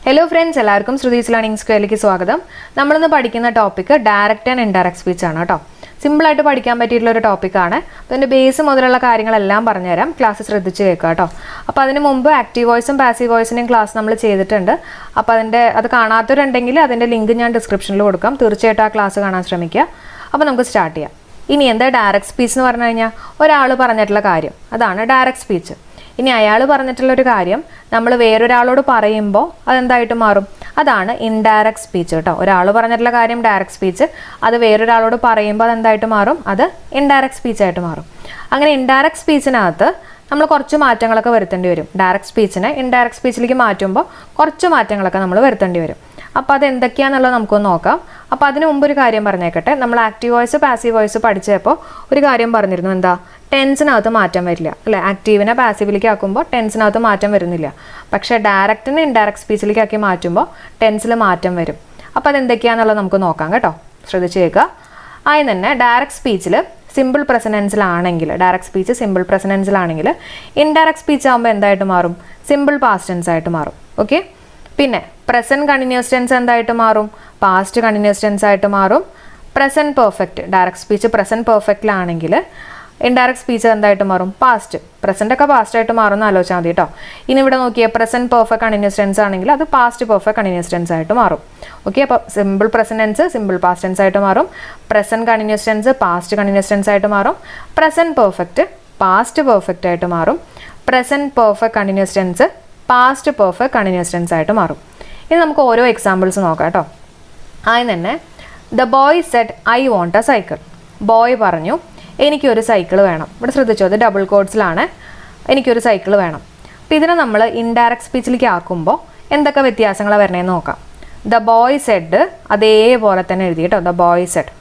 Hello friends, എല്ലാവർക്കും Shruthi's learning സ്ക്വയറിലേക്ക് സ്വാഗതം. നമ്മളിന്ന് പഠിക്കുന്ന topic direct and indirect speech ആണ് കേട്ടോ. സിമ്പിളായിട്ട് പഠിക്കാൻ പറ്റിയിട്ടുള്ള ഒരു ടോപ്പിക്കാണ്. അതിൻ്റെ ബേസ് മുതലുള്ള കാര്യങ്ങളെല്ലാം പറഞ്ഞുതരാം. ക്ലാസ് ശ്രദ്ധിച്ച് കേൾക്കുക കേട്ടോ. അപ്പോൾ അതിന് മുമ്പ് ആക്റ്റീവ് വോയിസും പാസീവ് വോയിസിൻ്റെയും ക്ലാസ് നമ്മൾ ചെയ്തിട്ടുണ്ട്. അപ്പോൾ അത് കാണാത്തവരുണ്ടെങ്കിൽ അതിൻ്റെ ലിങ്ക് ഞാൻ ഡിസ്ക്രിപ്ഷനിൽ കൊടുക്കാം. തീർച്ചയായിട്ടും ആ ക്ലാസ് കാണാൻ ശ്രമിക്കുക. അപ്പോൾ നമുക്ക് സ്റ്റാർട്ട് ചെയ്യാം. ഇനി എന്താ ഡയറക്റ്റ് സ്പീച്ച് എന്ന് പറഞ്ഞു കഴിഞ്ഞാൽ ഒരാൾ പറഞ്ഞിട്ടുള്ള കാര്യം, അതാണ് ഡയറക്റ്റ് സ്പീച്ച്. ഇനി അയാൾ പറഞ്ഞിട്ടുള്ളൊരു കാര്യം നമ്മൾ വേറൊരാളോട് പറയുമ്പോൾ അതെന്തായിട്ട് മാറും? അതാണ് ഇൻഡയറക്റ്റ് സ്പീച്ച് കേട്ടോ. ഒരാൾ പറഞ്ഞിട്ടുള്ള കാര്യം ഡയറക്റ്റ് സ്പീച്ച്, അത് വേറൊരാളോട് പറയുമ്പോൾ അതെന്തായിട്ട് മാറും? അത് ഇൻഡയറക്റ്റ് സ്പീച്ചായിട്ട് മാറും. അങ്ങനെ ഇൻഡയറക്റ്റ് സ്പീച്ചിനകത്ത് നമ്മൾ കുറച്ച് മാറ്റങ്ങളൊക്കെ വരുത്തേണ്ടി വരും. ഡയറക്റ്റ് സ്പീച്ചിനെ ഇൻഡയറക്റ്റ് സ്പീച്ചിലേക്ക് മാറ്റുമ്പോൾ കുറച്ച് മാറ്റങ്ങളൊക്കെ നമ്മൾ വരുത്തേണ്ടി വരും. അപ്പോൾ അത് എന്തൊക്കെയാണെന്നുള്ളത് നമുക്കൊന്ന് നോക്കാം. അപ്പോൾ അതിന് മുമ്പ് ഒരു കാര്യം പറഞ്ഞേക്കട്ടെ. നമ്മൾ ആക്റ്റീവ് വോയിസ് പാസീവ് വോയിസ് പഠിച്ചപ്പോൾ ഒരു കാര്യം പറഞ്ഞിരുന്നു. എന്താ? ടെൻസിനകത്ത് മാറ്റം വരില്ല അല്ലേ? ആക്റ്റീവിനെ പാസീവിലേക്ക് ആക്കുമ്പോൾ ടെൻസിനകത്ത് മാറ്റം വരുന്നില്ല. പക്ഷേ ഡയറക്റ്റിനെ ഇൻഡയറക്റ്റ് സ്പീച്ചിലേക്ക് ആക്കി മാറ്റുമ്പോൾ ടെൻസിൽ മാറ്റം വരും. അപ്പോൾ അതെന്തൊക്കെയാണെന്നുള്ളത് നമുക്ക് നോക്കാം കേട്ടോ. ശ്രദ്ധിച്ച് കേൾക്കുക. ആദ്യം തന്നെ ഡയറക്റ്റ് സ്പീച്ചിൽ സിമ്പിൾ പ്രസനൻസിലാണെങ്കിൽ, ഡയറക്റ്റ് സ്പീച്ച് സിമ്പിൾ പ്രസനൻസിലാണെങ്കിൽ ഇൻഡയറക്റ്റ് സ്പീച്ച് ആകുമ്പോൾ എന്തായിട്ട് മാറും? സിമ്പിൾ പാസ്റ്റ് ടെൻസ് ആയിട്ട് മാറും. ഓക്കെ. പിന്നെ പ്രസൻറ്റ് കണ്ടിന്യൂസ് ടെൻസ് എന്തായിട്ട് മാറും? പാസ്റ്റ് കണ്ടിന്യൂസ് ടെൻസ് ആയിട്ട് മാറും. Present perfect, direct speech present പെർഫെക്റ്റിലാണെങ്കിൽ ഇൻഡയറക്റ്റ് സ്പീച്ച് എന്തായിട്ട് മാറും? പാസ്റ്റ്. പ്രസൻ്റ് ഒക്കെ പാസ്റ്റ് ആയിട്ട് മാറുമെന്ന് ആലോചിച്ചാൽ മതി കേട്ടോ. ഇനി ഇവിടെ നോക്കിയാൽ പ്രസൻറ്റ് പെർഫെക്റ്റ് കണ്ടിന്യൂസ് ടെൻസ് ആണെങ്കിൽ അത് പാസ്റ്റ് പെർഫെക്റ്റ് കണ്ടിന്യൂസ് ടെൻസ് ആയിട്ട് മാറും. ഓക്കെ. അപ്പോൾ simple present tense simple past tense ആയിട്ട് മാറും. Present continuous tense past continuous tense ആയിട്ട് മാറും. പ്രസൻറ്റ് പെർഫെക്റ്റ് പാസ്റ്റ് പെർഫെക്റ്റ് ആയിട്ട് മാറും. Present perfect continuous tense past perfect continuous tense ആയിട്ട് മാറും. ഇനി നമുക്ക് ഓരോ എക്സാമ്പിൾസ് നോക്കാം കേട്ടോ. ആദ്യം തന്നെ the boy said I want a cycle. Boy പറഞ്ഞു എനിക്കൊരു സൈക്കിൾ വേണം. ഇവിടെ ശ്രദ്ധിച്ചോ, അത് ഡബിൾ കോഡ്സിലാണ്. എനിക്കൊരു സൈക്കിൾ വേണം. അപ്പോൾ ഇതിനെ നമ്മൾ ഇൻഡയറക്റ്റ് സ്പീച്ചിലേക്ക് ആക്കുമ്പോൾ എന്തൊക്കെ വ്യത്യാസങ്ങളാണ് വരണേന്ന് നോക്കാം. ദ ബോയ് സെഡ് അതേപോലെ തന്നെ എഴുതി കേട്ടോ. The boy said.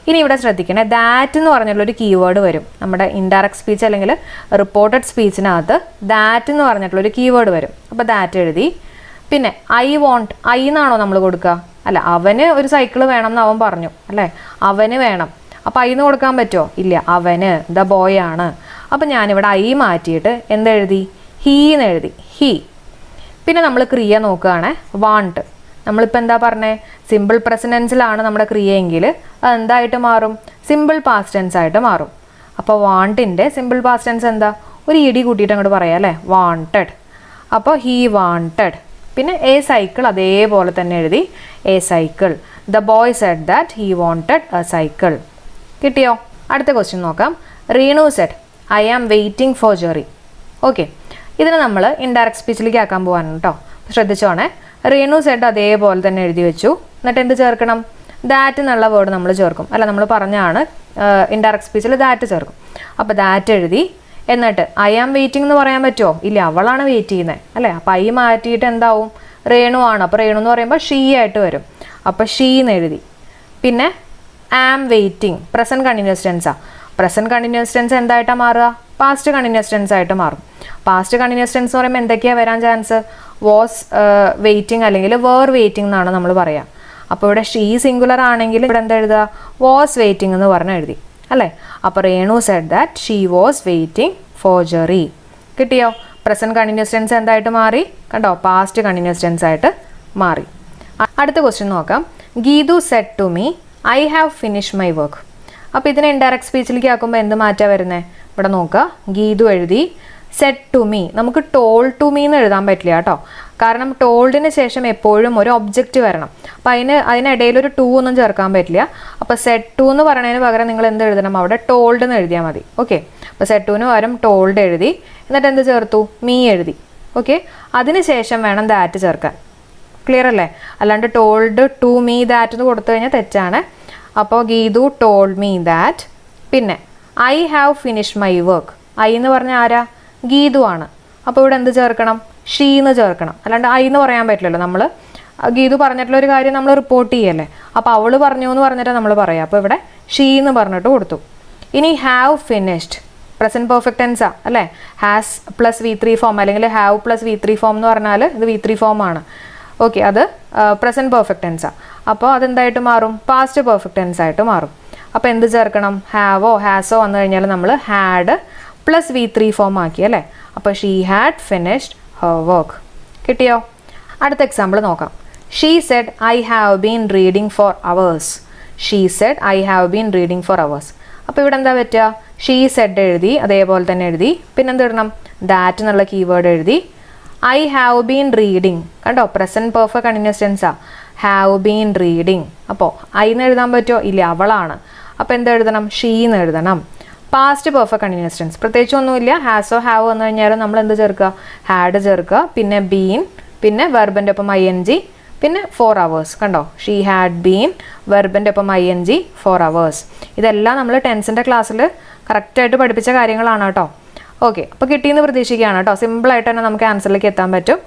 ഇനി ഇവിടെ ശ്രദ്ധിക്കണേ, ദാറ്റ് എന്ന് പറഞ്ഞിട്ടുള്ളൊരു കീവേഡ് വരും. നമ്മുടെ ഇൻഡയറക്റ്റ് സ്പീച്ച് അല്ലെങ്കിൽ റിപ്പോർട്ടഡ് സ്പീച്ചിനകത്ത് ദാറ്റ് എന്ന് പറഞ്ഞിട്ടുള്ളൊരു കീവേഡ് വരും. അപ്പോൾ ദാറ്റ് എഴുതി. പിന്നെ ഐ വോണ്ട്, ഐ എന്നാണോ നമ്മൾ കൊടുക്കുക? അല്ല, അവന് ഒരു സൈക്കിൾ വേണം എന്ന് അവൻ പറഞ്ഞു അല്ലേ? അവന് വേണം. അപ്പോൾ ഐ എന്ന് കൊടുക്കാൻ പറ്റുമോ? ഇല്ല. അവന്, ദ ബോയ് ആണ്. അപ്പോൾ ഞാനിവിടെ ഐ മാറ്റിയിട്ട് എന്തെഴുതി? ഹീ എന്ന് എഴുതി. ഹീ. പിന്നെ നമ്മൾ ക്രിയ നോക്കുകയാണ്. വാണ്ട്. നമ്മളിപ്പോൾ എന്താ പറഞ്ഞത്? സിമ്പിൾ പ്രസൻറ്റൻസിലാണ് നമ്മുടെ ക്രിയയെങ്കിൽ അതെന്തായിട്ട് മാറും? സിമ്പിൾ പാസ്റ്റ് ടെൻസ് ആയിട്ട് മാറും. അപ്പോൾ വാണ്ടിൻ്റെ സിമ്പിൾ പാസ്റ്റ് ടെൻസ് എന്താ? ഒരു ഇടി കൂട്ടിയിട്ട് അങ്ങോട്ട് പറയാം അല്ലേ? വാണ്ടഡ്. അപ്പോൾ ഹീ വാണ്ടഡ്. പിന്നെ എ സൈക്കിൾ അതേപോലെ തന്നെ എഴുതി. A cycle. The boy said that he wanted a cycle. കിട്ടിയോ? അടുത്ത ക്വസ്റ്റ്യൻ നോക്കാം. Reenu said I am waiting for Jerry. Okay. ഇതിന് നമ്മൾ ഇൻഡയറക്റ്റ് സ്പീച്ചിലേക്ക് ആക്കാൻ പോകാൻ കേട്ടോ. ശ്രദ്ധിച്ചോണേ. റീനു സെഡ് അതേപോലെ തന്നെ എഴുതി വെച്ചു. എന്നിട്ട് എന്ത് ചേർക്കണം? ദാറ്റ് എന്നുള്ള വേർഡ് നമ്മൾ ചേർക്കും അല്ല? നമ്മൾ പറഞ്ഞാണ് ഇൻഡയറക്റ്റ് സ്പീച്ചിൽ ദാറ്റ് ചേർക്കും. അപ്പോൾ ദാറ്റ് എഴുതി. എന്നിട്ട് ഐ ആം വെയിറ്റിംഗ് എന്ന് പറയാൻ പറ്റുമോ? ഇല്ല, അവളാണ് വെയിറ്റ് ചെയ്യുന്നത് അല്ലേ? അപ്പോൾ ഐ മാറ്റിയിട്ട് എന്താവും? റേണു ആണ്. അപ്പോൾ റേണു എന്ന് പറയുമ്പോൾ ഷീ ആയിട്ട് വരും. അപ്പോൾ ഷീ എന്ന് എഴുതി. പിന്നെ ആം വെയിറ്റിംഗ് പ്രസൻറ്റ് കണ്ടിന്യൂസ് ടെൻസാണ്. പ്രസൻറ്റ് കണ്ടിന്യൂസ് ടെൻസ് എന്തായിട്ടാണ് മാറുക? പാസ്റ്റ് കണ്ടിന്യൂസ് ടെൻസ് ആയിട്ട് മാറും. പാസ്റ്റ് കണ്ടിന്യൂസ് ടെൻസ് എന്ന് പറയുമ്പോൾ എന്തൊക്കെയാണ് വരാൻ ചാൻസ്? വാസ് വെയിറ്റിംഗ് അല്ലെങ്കിൽ വേർ വെയിറ്റിംഗ് എന്നാണ് നമ്മൾ പറയുക. അപ്പോൾ ഇവിടെ ഷീ സിംഗുലർ ആണെങ്കിൽ ഇവിടെ എന്താ എഴുതുക? വാസ് വെയിറ്റിംഗ് എന്ന് പറഞ്ഞ് എഴുതി അല്ലേ? അപ്പോൾ Renu said that she was waiting for Jerry. കിട്ടിയോ? പ്രസൻറ്റ് കണ്ടിന്യൂസ് ടെൻസ് എന്തായിട്ട് മാറി? കണ്ടോ? പാസ്റ്റ് കണ്ടിന്യൂസ് ടെൻസ് ആയിട്ട് മാറി. അടുത്ത ക്വസ്റ്റ്യൻ നോക്കാം. Geethu said to me I have finish my work. അപ്പോൾ ഇതിനെ ഇൻഡയറക്റ്റ് സ്പീച്ചിലേക്ക് ആക്കുമ്പോൾ എന്ത് മാറ്റാണ് വരുന്നത്? ഇവിടെ നോക്കുക. ഗീതു എഴുതി. Said to me. നമുക്ക് ടോൾഡ് ടു മീ എന്ന് എഴുതാൻ പറ്റില്ല കേട്ടോ. കാരണം ടോൾഡിന് ശേഷം എപ്പോഴും ഒരു ഒബ്ജക്റ്റ് വരണം. അപ്പോൾ അതിനിടയിൽ ഒരു ടു ഒന്നും ചേർക്കാൻ പറ്റില്ല. അപ്പോൾ സെഡ് ടു എന്ന് പറയുന്നതിന് പകരം നിങ്ങൾ എന്ത് എഴുതണം? അവിടെ ടോൾഡ് എന്ന് എഴുതിയാൽ മതി. ഓക്കെ. അപ്പോൾ സെഡ് ടുവിന് പകരം ടോൾഡ് എഴുതി. എന്നിട്ട് എന്ത് ചേർത്തു? മീ എഴുതി. ഓക്കെ. അതിന് ശേഷം വേണം ദാറ്റ് ചേർക്കാൻ. ക്ലിയർ അല്ലേ? അല്ലാണ്ട് ടോൾഡ് ടു മീ ദാറ്റ് എന്ന് കൊടുത്തു കഴിഞ്ഞാൽ തെറ്റാണ്. അപ്പോൾ ഗീതു ടോൾഡ് മീ ദാറ്റ്. പിന്നെ I have finish my work. I എന്ന് പറഞ്ഞാൽ ആരാ? ഗീതു ആണ്. അപ്പോൾ ഇവിടെ എന്ത് ചേർക്കണം? ഷീ എന്ന് ചേർക്കണം. അല്ലാണ്ട് ഐ എന്ന് പറയാൻ പറ്റില്ലല്ലോ. നമ്മൾ ഗീതു പറഞ്ഞിട്ടുള്ള ഒരു കാര്യം നമ്മൾ റിപ്പോർട്ട് ചെയ്യല്ലേ? അപ്പോൾ അവൾ പറഞ്ഞു എന്ന് പറഞ്ഞിട്ട് നമ്മൾ പറയാം. അപ്പോൾ ഇവിടെ ഷീ എന്ന് പറഞ്ഞിട്ട് കൊടുത്തു. ഇനി ഹാവ് ഫിനിഷ്ഡ് പ്രസൻറ്റ് പെർഫെക്റ്റ് ടെൻസാ അല്ലേ? ഹാസ് പ്ലസ് V3 ഫോം അല്ലെങ്കിൽ ഹാവ് പ്ലസ് V3 ഫോം എന്ന് പറഞ്ഞാൽ ഇത് V3 ഫോം ആണ്. ഓക്കെ. അത് പ്രസൻറ്റ് പെർഫെക്റ്റ് ടെൻസാണ്. അപ്പോൾ അതെന്തായിട്ട് മാറും? പാസ്റ്റ് പെർഫെക്റ്റ് ടെൻസ് ആയിട്ട് മാറും. അപ്പോൾ എന്ത് ചേർക്കണം? ഹാവോ ഹാസോ വന്നു കഴിഞ്ഞാൽ നമ്മൾ ഹാഡ് പ്ലസ് V3 ഫോം ആക്കി അല്ലേ? അപ്പോൾ she had finished her work. കിട്ടിയോ? അടുത്ത എക്സാമ്പിൾ നോക്കാം. She said I have been reading for hours. She said I have been reading for hours. അപ്പോൾ ഇവിടെ എന്താ പറ്റുക? ഷീ സെഡ് എഴുതി, അതേപോലെ തന്നെ എഴുതി, പിന്നെന്ത് ഇടണം? ദാറ്റ് എന്നുള്ള കീവേഡ് എഴുതി. ഐ ഹാവ് ബീൻ റീഡിങ്, കണ്ടോ പ്രസൻറ്റ് പെർഫെക്റ്റ് കണ്ടിന്യൂസ് ടെൻസാ. Have been reading. അപ്പോൾ ഐന്ന് എഴുതാൻ പറ്റുമോ? ഇല്ല, അവളാണ്. അപ്പോൾ എന്താ എഴുതണം? ഷീന്ന് എഴുതണം. പാസ്റ്റ് പെർഫെക്റ്റ് കണ്ടിന്യൂസ് ടെൻസ് പ്രത്യേകിച്ച് ഒന്നുമില്ല. ഹാസോ ഹാവ് വന്നു കഴിഞ്ഞാൽ നമ്മൾ എന്ത് ചേർക്കുക? ഹാഡ് ചേർക്കുക. പിന്നെ ബീൻ, പിന്നെ വെർബിൻ്റെ ഒപ്പം ING, പിന്നെ 4 hours. കണ്ടോ? ഷീ ഹാഡ് ബീൻ, വെർബിൻ്റെ ഒപ്പം ING, 4 hours. ഇതെല്ലാം നമ്മൾ ടെൻസിൻ്റെ ക്ലാസ്സിൽ കറക്റ്റായിട്ട് പഠിപ്പിച്ച കാര്യങ്ങളാണ് കേട്ടോ. ഓക്കെ, അപ്പോൾ കിട്ടിയെന്ന് പ്രതീക്ഷിക്കുകയാണ് കേട്ടോ. സിമ്പിളായിട്ട് തന്നെ നമുക്ക് ആൻസറിലേക്ക് എത്താൻ പറ്റും.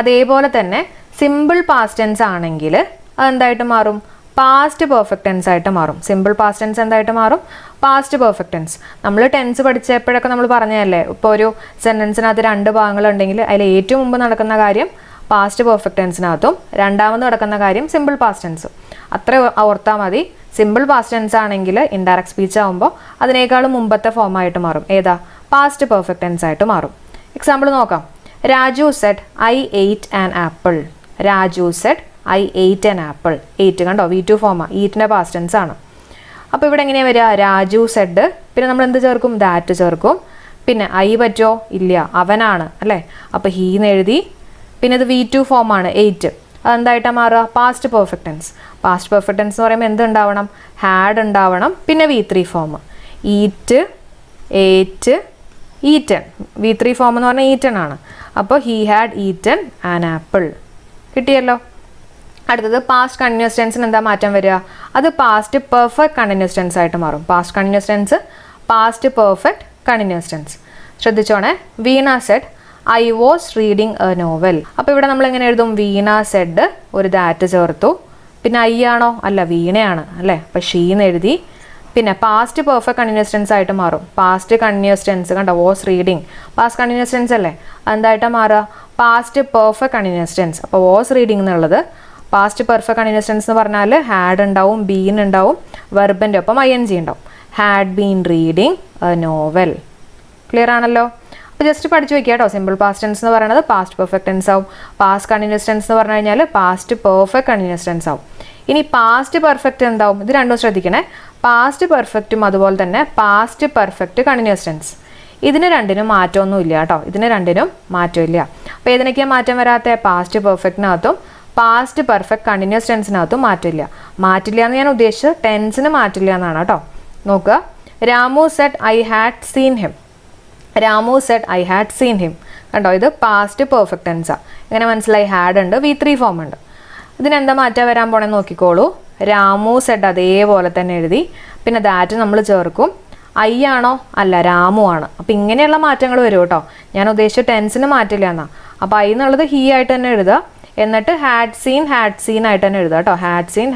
അതേപോലെ തന്നെ സിമ്പിൾ പാസ്റ്റ് ടെൻസ് ആണെങ്കിൽ അതെന്തായിട്ട് മാറും? പാസ്റ്റ് പെർഫെക്റ്റ് ടെൻസ് ആയിട്ട് മാറും. സിമ്പിൾ പാസ്റ്റ് ടെൻസ് എന്തായിട്ട് മാറും? Past perfect tense. നമ്മൾ ടെൻസ് പഠിച്ചപ്പോഴൊക്കെ നമ്മൾ പറഞ്ഞതല്ലേ, ഇപ്പോൾ ഒരു സെൻറ്റൻസിനകത്ത് 2 ഭാഗങ്ങളുണ്ടെങ്കിൽ അതിൽ ഏറ്റവും മുമ്പ് നടക്കുന്ന കാര്യം പാസ്റ്റ് പെർഫെക്റ്റ് ടെൻസിനകത്തും രണ്ടാമത് നടക്കുന്ന കാര്യം സിമ്പിൾ പാസ്റ്റ് ടെൻസും. അത്ര ഓർത്താൽ മതി. സിമ്പിൾ പാസ്റ്റ് ടെൻസ് ആണെങ്കിൽ ഇൻഡയറക്റ്റ് സ്പീച്ച് ആകുമ്പോൾ അതിനേക്കാളും മുമ്പത്തെ ഫോമായിട്ട് മാറും. ഏതാ? പാസ്റ്റ് പെർഫെക്റ്റ് ടെൻസ് ആയിട്ട് മാറും. എക്സാമ്പിൾ നോക്കാം. Raju said I ate an apple. Raju said I ate an apple. 8 കണ്ടോ? V2 ഫോമാ. ഈറ്റിൻ്റെ പാസ്റ്റ് ടെൻസ് ആണ്. അപ്പോൾ ഇവിടെ എങ്ങനെയാണ് വരിക? രാജു സെഡ്, പിന്നെ നമ്മൾ എന്ത് ചേർക്കും? ദാറ്റ് ചേർക്കും. പിന്നെ ഐ പറ്റോ? ഇല്ല, അവനാണ് അല്ലേ. അപ്പോൾ ഹീന്ന് എഴുതി. പിന്നെ ഇത് V2 ഫോമാണ് 8. അതെന്തായിട്ടാണ് മാറുക? Past perfect tense. Past perfect tense എന്ന് പറയുമ്പോൾ എന്തുണ്ടാവണം? ഹാഡ് ഉണ്ടാവണം. പിന്നെ V3 form. Eat, ate, eaten. V3 form എന്ന് പറഞ്ഞാൽ ഈറ്റൻ ആണ്. അപ്പോൾ he had eaten an apple. കിട്ടിയല്ലോ. അടുത്തത് പാസ്റ്റ് കണ്ടിന്യൂസ് ടെൻസിന് എന്താ മാറ്റം വരിക? അത് പാസ്റ്റ് പെർഫെക്റ്റ് കണ്ടിന്യൂസ് ടെൻസ് ആയിട്ട് മാറും. Past continuous tense, past perfect continuous tense. ശ്രദ്ധിച്ചോണേ. Veena said I was reading a novel. അപ്പോൾ ഇവിടെ നമ്മൾ എങ്ങനെ എഴുതും? വീണ സെഡ്, ഒരു ദാറ്റ് ചേർത്തു. പിന്നെ ഐ ആണോ? അല്ല, വീണയാണ് അല്ലേ. അപ്പോൾ ഷീന്ന് എഴുതി. പിന്നെ പാസ്റ്റ് പെർഫെക്റ്റ് കണ്ടിന്യൂസ് ടെൻസ് ആയിട്ട് മാറും. പാസ്റ്റ് കണ്ടിന്യൂസ് ടെൻസ് കണ്ടോ? Was reading past continuous tense അല്ലേ. അതെന്തായിട്ടാണ് മാറുക? Past perfect continuous tense. അപ്പോൾ വാസ് റീഡിങ് എന്നുള്ളത് പാസ്റ്റ് പെർഫെക്റ്റ് കണ്ടിന്യൂസ് ടെൻസ് എന്ന് പറഞ്ഞാൽ ഹാഡ് ഉണ്ടാവും, ബീൻ ഉണ്ടാവും, വെർബിൻ്റെ ഒപ്പം ING ഉണ്ടാവും. Had been reading a novel. Clear ആണല്ലോ. അപ്പോൾ ജസ്റ്റ് പഠിച്ചു വയ്ക്കുക കേട്ടോ. സിമ്പിൾ പാസ്റ്റ് ടെൻസ് എന്ന് പറയുന്നത് പാസ്റ്റ് പെർഫെക്റ്റ് ടെൻസ് ആവും. പാസ്റ്റ് കണ്ടിന്യൂസ് ടെൻസ് എന്ന് പറഞ്ഞു കഴിഞ്ഞാൽ പാസ്റ്റ് പെർഫെക്റ്റ് കണ്ടിന്യൂസ് ടെൻസ് ആവും. ഇനി പാസ്റ്റ് പെർഫെക്റ്റ് എന്താവും? ഇത് രണ്ടും ശ്രദ്ധിക്കണേ. പാസ്റ്റ് പെർഫെക്റ്റും അതുപോലെ തന്നെ പാസ്റ്റ് പെർഫെക്റ്റ് കണ്ടിന്യൂസ് ടെൻസ്. ഇതിന് രണ്ടിനും മാറ്റമൊന്നും ഇല്ല കേട്ടോ. ഇതിന് രണ്ടിനും മാറ്റമില്ല. അപ്പോൾ ഏതിനൊക്കെയാണ് മാറ്റം വരാത്ത? പാസ്റ്റ് പെർഫെക്റ്റിനകത്തും പാസ്റ്റ് പെർഫെക്റ്റ് കണ്ടിന്യൂസ് ടെൻസിനകത്തും മാറ്റില്ല. മാറ്റില്ല എന്ന് ഞാൻ ഉദ്ദേശിച്ചത് ടെൻസിന് മാറ്റില്ല എന്നാണ് കേട്ടോ. നോക്കുക. Ramu said I had seen him. Ramu said I had seen him. കണ്ടോ? ഇത് പാസ്റ്റ് പെർഫെക്റ്റ് ടെൻസാണ്. എങ്ങനെ മനസ്സിലായി? ഹാഡ് ഉണ്ട്, V3 ഫോം ഉണ്ട്. ഇതിനെന്താ മാറ്റം വരാൻ പോണെന്ന് നോക്കിക്കോളൂ. രാമു സെഡ് അതേപോലെ തന്നെ എഴുതി. പിന്നെ ദാറ്റ് നമ്മൾ ചേർക്കും. ഐ ആണോ? അല്ല, രാമു ആണ്. അപ്പോൾ ഇങ്ങനെയുള്ള മാറ്റങ്ങൾ വരും കേട്ടോ. ഞാൻ ഉദ്ദേശിച്ച ടെൻസിന് മാറ്റില്ല എന്നാ. അപ്പോൾ ഐ എന്നുള്ളത് ഹീ ആയിട്ട് തന്നെ എഴുതുക. എന്നിട്ട് ഹാഡ് സീൻ ആയിട്ട് തന്നെ എഴുതുക കേട്ടോ. ഹാഡ് സീൻ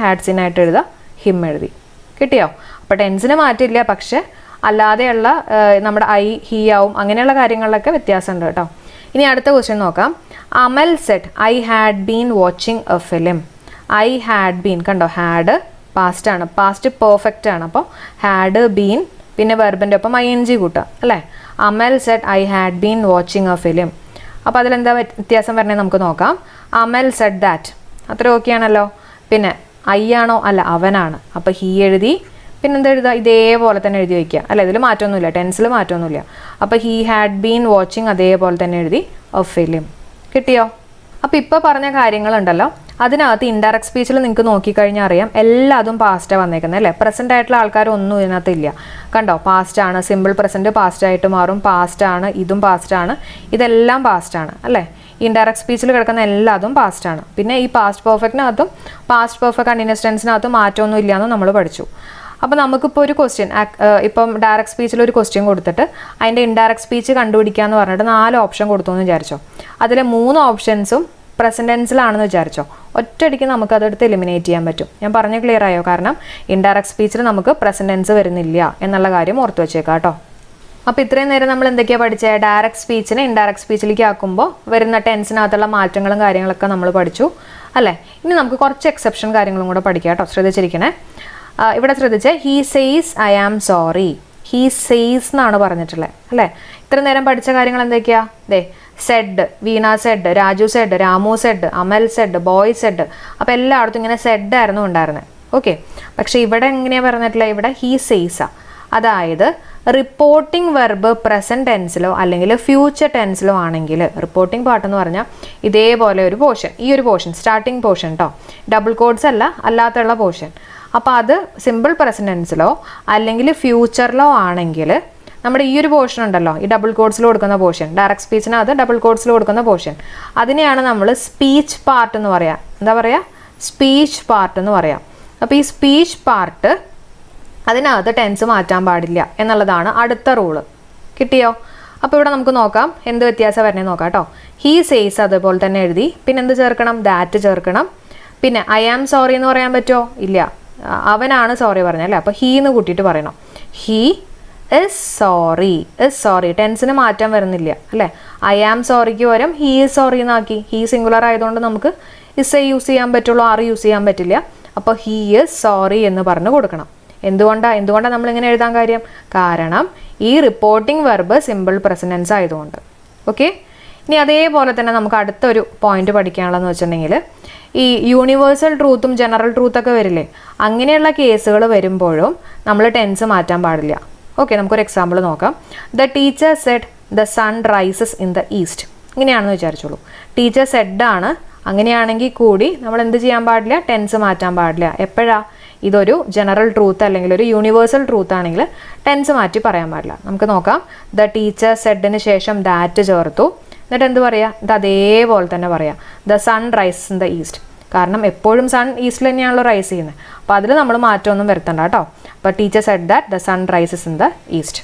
ആയിട്ട് എഴുതുക. ഹിം എഴുതി. കിട്ടിയോ? അപ്പോൾ ടെൻസിന് മാറ്റില്ല, പക്ഷെ അല്ലാതെയുള്ള നമ്മുടെ ഐ, ഹീ ആവും. അങ്ങനെയുള്ള കാര്യങ്ങളിലൊക്കെ വ്യത്യാസമുണ്ട് കേട്ടോ. ഇനി അടുത്ത ക്വസ്റ്റ്യൻ നോക്കാം. Amal said I had been watching a film. I had been കണ്ടോ? ഹാഡ് പാസ്റ്റ് ആണ്, പാസ്റ്റ് പെർഫെക്റ്റ് ആണ്. അപ്പോൾ ഹാഡ് ബീൻ, പിന്നെ വെർബിൻ്റെ ഒപ്പം ING കൂട്ടുക അല്ലേ. Amal said I had been watching a film. അപ്പോൾ അതിലെന്താ വ്യത്യാസം വരണേ നമുക്ക് നോക്കാം. അമൽ സെഡ് ദാറ്റ്, അത്ര ഓക്കെ ആണല്ലോ. പിന്നെ ഐ ആണോ? അല്ല, അവനാണ്. അപ്പോൾ ഹീ എഴുതി. പിന്നെ എന്താ എഴുതുക? ഇതേപോലെ തന്നെ എഴുതി വയ്ക്കുക അല്ല. ഇതിൽ മാറ്റമൊന്നുമില്ല, ടെൻസിൽ മാറ്റമൊന്നുമില്ല. അപ്പോൾ ഹീ ഹാഡ് ബീൻ വാച്ചിങ് അതേപോലെ തന്നെ എഴുതി എ ഫിലിം. കിട്ടിയോ? അപ്പോൾ ഇപ്പോൾ പറഞ്ഞ കാര്യങ്ങളുണ്ടല്ലോ, അതിനകത്ത് ഇൻഡയറക്റ്റ് സ്പീച്ചിൽ നിങ്ങൾക്ക് നോക്കിക്കഴിഞ്ഞാൽ അറിയാം എല്ലാതും പാസ്റ്റാണ് വന്നേക്കുന്നത് അല്ലേ. പ്രസൻ്റ് ആയിട്ടുള്ള ആൾക്കാരൊന്നും ഇതിനകത്ത് ഇല്ല. കണ്ടോ? പാസ്റ്റാണ്. സിമ്പിൾ പ്രസൻറ്റ് പാസ്റ്റായിട്ട് മാറും. പാസ്റ്റാണ്, ഇതും പാസ്റ്റാണ്, ഇതെല്ലാം പാസ്റ്റാണ് അല്ലേ. ഇൻഡയറക്റ്റ് സ്പീച്ചിൽ കിടക്കുന്ന എല്ലാതും പാസ്റ്റാണ്. പിന്നെ ഈ പാസ്റ്റ് പെർഫെക്റ്റിനകത്തും പാസ്റ്റ് പെർഫെക്റ്റ് കണ്ടിന്യൂസ് ടെൻസിനകത്തും മാറ്റമൊന്നും ഇല്ലയെന്ന് നമ്മൾ പഠിച്ചു. അപ്പോൾ നമുക്കിപ്പോൾ ഒരു ക്വസ്റ്റ്യൻ, ഇപ്പം ഡയറക്റ്റ് സ്പീച്ചിൽ ഒരു ക്വസ്റ്റ്യൻ കൊടുത്തിട്ട് അതിൻ്റെ ഇൻഡയറക്റ്റ് സ്പീച്ച് കണ്ടുപിടിക്കാന്ന് പറഞ്ഞിട്ട് 4 ഓപ്ഷൻ കൊടുത്തു എന്ന് വിചാരിച്ചോ. അതിലെ 3 ഓപ്ഷൻസും പ്രസൻറ്റ് ടെൻസിലാണെന്ന് വിചാരിച്ചോ. ഒറ്റയടിക്ക് നമുക്കതെടുത്ത് എലിമിനേറ്റ് ചെയ്യാൻ പറ്റും. ഞാൻ പറഞ്ഞ ക്ലിയർ ആയോ? കാരണം ഇൻഡയറക്റ്റ് സ്പീച്ചിൽ നമുക്ക് പ്രസൻറ്റ് ടെൻസ് വരുന്നില്ല എന്നുള്ള കാര്യം ഓർത്ത് വെച്ചേക്കാം കേട്ടോ. അപ്പോൾ ഇത്രയും നേരം നമ്മൾ എന്തൊക്കെയാണ് പഠിച്ചത്? ഡയറക്റ്റ് സ്പീച്ചിനെ ഇൻഡയറക്റ്റ് സ്പീച്ചിലേക്ക് ആക്കുമ്പോൾ വരുന്ന ടെൻസിനകത്തുള്ള മാറ്റങ്ങളും കാര്യങ്ങളൊക്കെ നമ്മൾ പഠിച്ചു അല്ലേ. ഇനി നമുക്ക് കുറച്ച് എക്സെപ്ഷൻ കാര്യങ്ങളും കൂടെ പഠിക്കാം കേട്ടോ. ശ്രദ്ധിച്ചിരിക്കണേ. ഇവിടെ ശ്രദ്ധിച്ചേ. He says I am sorry. He says എന്നാണ് പറഞ്ഞിട്ടുള്ളത് അല്ലേ. ഇത്ര നേരം പഠിച്ച കാര്യങ്ങൾ എന്തൊക്കെയാ? They said, Veena said, Raju said, Ramu said, Amal said, boy said. അപ്പോൾ എല്ലായിടത്തും ഇങ്ങനെ സെഡ് ആയിരുന്നു ഉണ്ടായിരുന്നത്. ഓക്കെ, പക്ഷേ ഇവിടെ എങ്ങനെയാണ് പറഞ്ഞിട്ടില്ല, ഇവിടെ ഹീ സെയ്സാ. അതായത് റിപ്പോർട്ടിംഗ് വെർബ് പ്രസൻറ്റ് ടെൻസിലോ അല്ലെങ്കിൽ ഫ്യൂച്ചർ ടെൻസിലോ ആണെങ്കിൽ, റിപ്പോർട്ടിംഗ് പാർട്ട് എന്ന് പറഞ്ഞാൽ ഇതേപോലെ ഒരു പോർഷൻ, ഈ ഒരു പോർഷൻ സ്റ്റാർട്ടിംഗ് പോർഷൻ കേട്ടോ, ഡബിൾ കോഡ്സ് അല്ല, അല്ലാത്തുള്ള പോർഷൻ. അപ്പോൾ അത് സിമ്പിൾ പ്രസൻറ്റ് ടെൻസിലോ അല്ലെങ്കിൽ ഫ്യൂച്ചറിലോ ആണെങ്കിൽ നമ്മുടെ ഈ ഒരു പോർഷൻ ഉണ്ടല്ലോ, ഈ ഡബിൾ കോഡ്സിൽ കൊടുക്കുന്ന പോർഷൻ, ഡയറക്റ്റ് സ്പീച്ചിനകത്ത് ഡബിൾ കോഡ്സിൽ കൊടുക്കുന്ന പോർഷൻ, അതിനെയാണ് നമ്മൾ സ്പീച്ച് പാർട്ട് എന്ന് പറയാം. എന്താ പറയുക? സ്പീച്ച് പാർട്ട് എന്ന് പറയാം. അപ്പോൾ ഈ സ്പീച്ച് പാർട്ട് അതിനകത്ത് ടെൻസ് മാറ്റാൻ പാടില്ല എന്നുള്ളതാണ് അടുത്ത റൂള്. കിട്ടിയോ? അപ്പോൾ ഇവിടെ നമുക്ക് നോക്കാം എന്ത് വ്യത്യാസം വരണേ നോക്കാം കേട്ടോ. ഹീ സേസ് അതുപോലെ തന്നെ എഴുതി, പിന്നെ എന്ത് ചേർക്കണം? ദാറ്റ് ചേർക്കണം. പിന്നെ ഐ ആം സോറി എന്ന് പറയാൻ പറ്റുമോ? ഇല്ല, അവനാണ് സോറി പറഞ്ഞല്ലേ, അപ്പോൾ ഹീ എന്ന് കൂട്ടിയിട്ട് പറയണം. He is sorry. Is sorry ടെൻസിന് മാറ്റം വരുന്നില്ല അല്ലേ. ഐ ആം സോറിക്ക് പകരം ഹീ ഇസ് സോറി എന്നാക്കി. ഹീ സിംഗുലർ ആയതുകൊണ്ട് നമുക്ക് ഇസ് യൂസ് ചെയ്യാൻ പറ്റുള്ളൂ, ആർ യൂസ് ചെയ്യാൻ പറ്റില്ല. അപ്പോൾ ഹീ ഇസ് സോറി എന്ന് പറഞ്ഞു കൊടുക്കണം. എന്തുകൊണ്ടാണ് നമ്മളിങ്ങനെ എഴുതാൻ കാര്യം? കാരണം ഈ റിപ്പോർട്ടിംഗ് വെർബ് സിമ്പിൾ പ്രസൻറ്റൻസ് ആയതുകൊണ്ട്. ഓക്കെ, ഇനി അതേപോലെ തന്നെ നമുക്ക് അടുത്തൊരു പോയിന്റ് പഠിക്കാനുള്ളതെന്ന് വെച്ചിട്ടുണ്ടെങ്കിൽ, ഈ യൂണിവേഴ്സൽ ട്രൂത്തും ജനറൽ ട്രൂത്തൊക്കെ വരില്ലേ, അങ്ങനെയുള്ള കേസുകൾ വരുമ്പോഴും നമ്മൾ ടെൻസ് മാറ്റാൻ പാടില്ല. ഓക്കെ, നമുക്കൊരു എക്സാമ്പിൾ നോക്കാം. The teacher said the sun rises in the east. ഇങ്ങനെയാണെന്ന് വിചാരിച്ചോളൂ. ടീച്ചർ സെഡാണ്, അങ്ങനെയാണെങ്കിൽ കൂടി നമ്മൾ എന്ത് ചെയ്യാൻ പാടില്ല? ടെൻസ് മാറ്റാൻ പാടില്ല. എപ്പോഴാ? ഇതൊരു ജനറൽ ട്രൂത്ത് അല്ലെങ്കിൽ ഒരു യൂണിവേഴ്സൽ ട്രൂത്ത് ആണെങ്കിൽ ടെൻസ് മാറ്റി പറയാൻ പാടില്ല. നമുക്ക് നോക്കാം. ദ ടീച്ചർ സെഡിന് ശേഷം ദാറ്റ് ചേർത്തു. എന്നിട്ട് എന്ത് പറയാം? ഇത് അതേപോലെ തന്നെ പറയാം. The sun rises in the east. കാരണം എപ്പോഴും സൺ ഈസ്റ്റിൽ തന്നെയാണല്ലോ റൈസ് ചെയ്യുന്നത്. അപ്പോൾ അതിൽ നമ്മൾ മാറ്റമൊന്നും വരുത്തണ്ട കേട്ടോ. അപ്പോൾ teacher said that the sun rises in the east.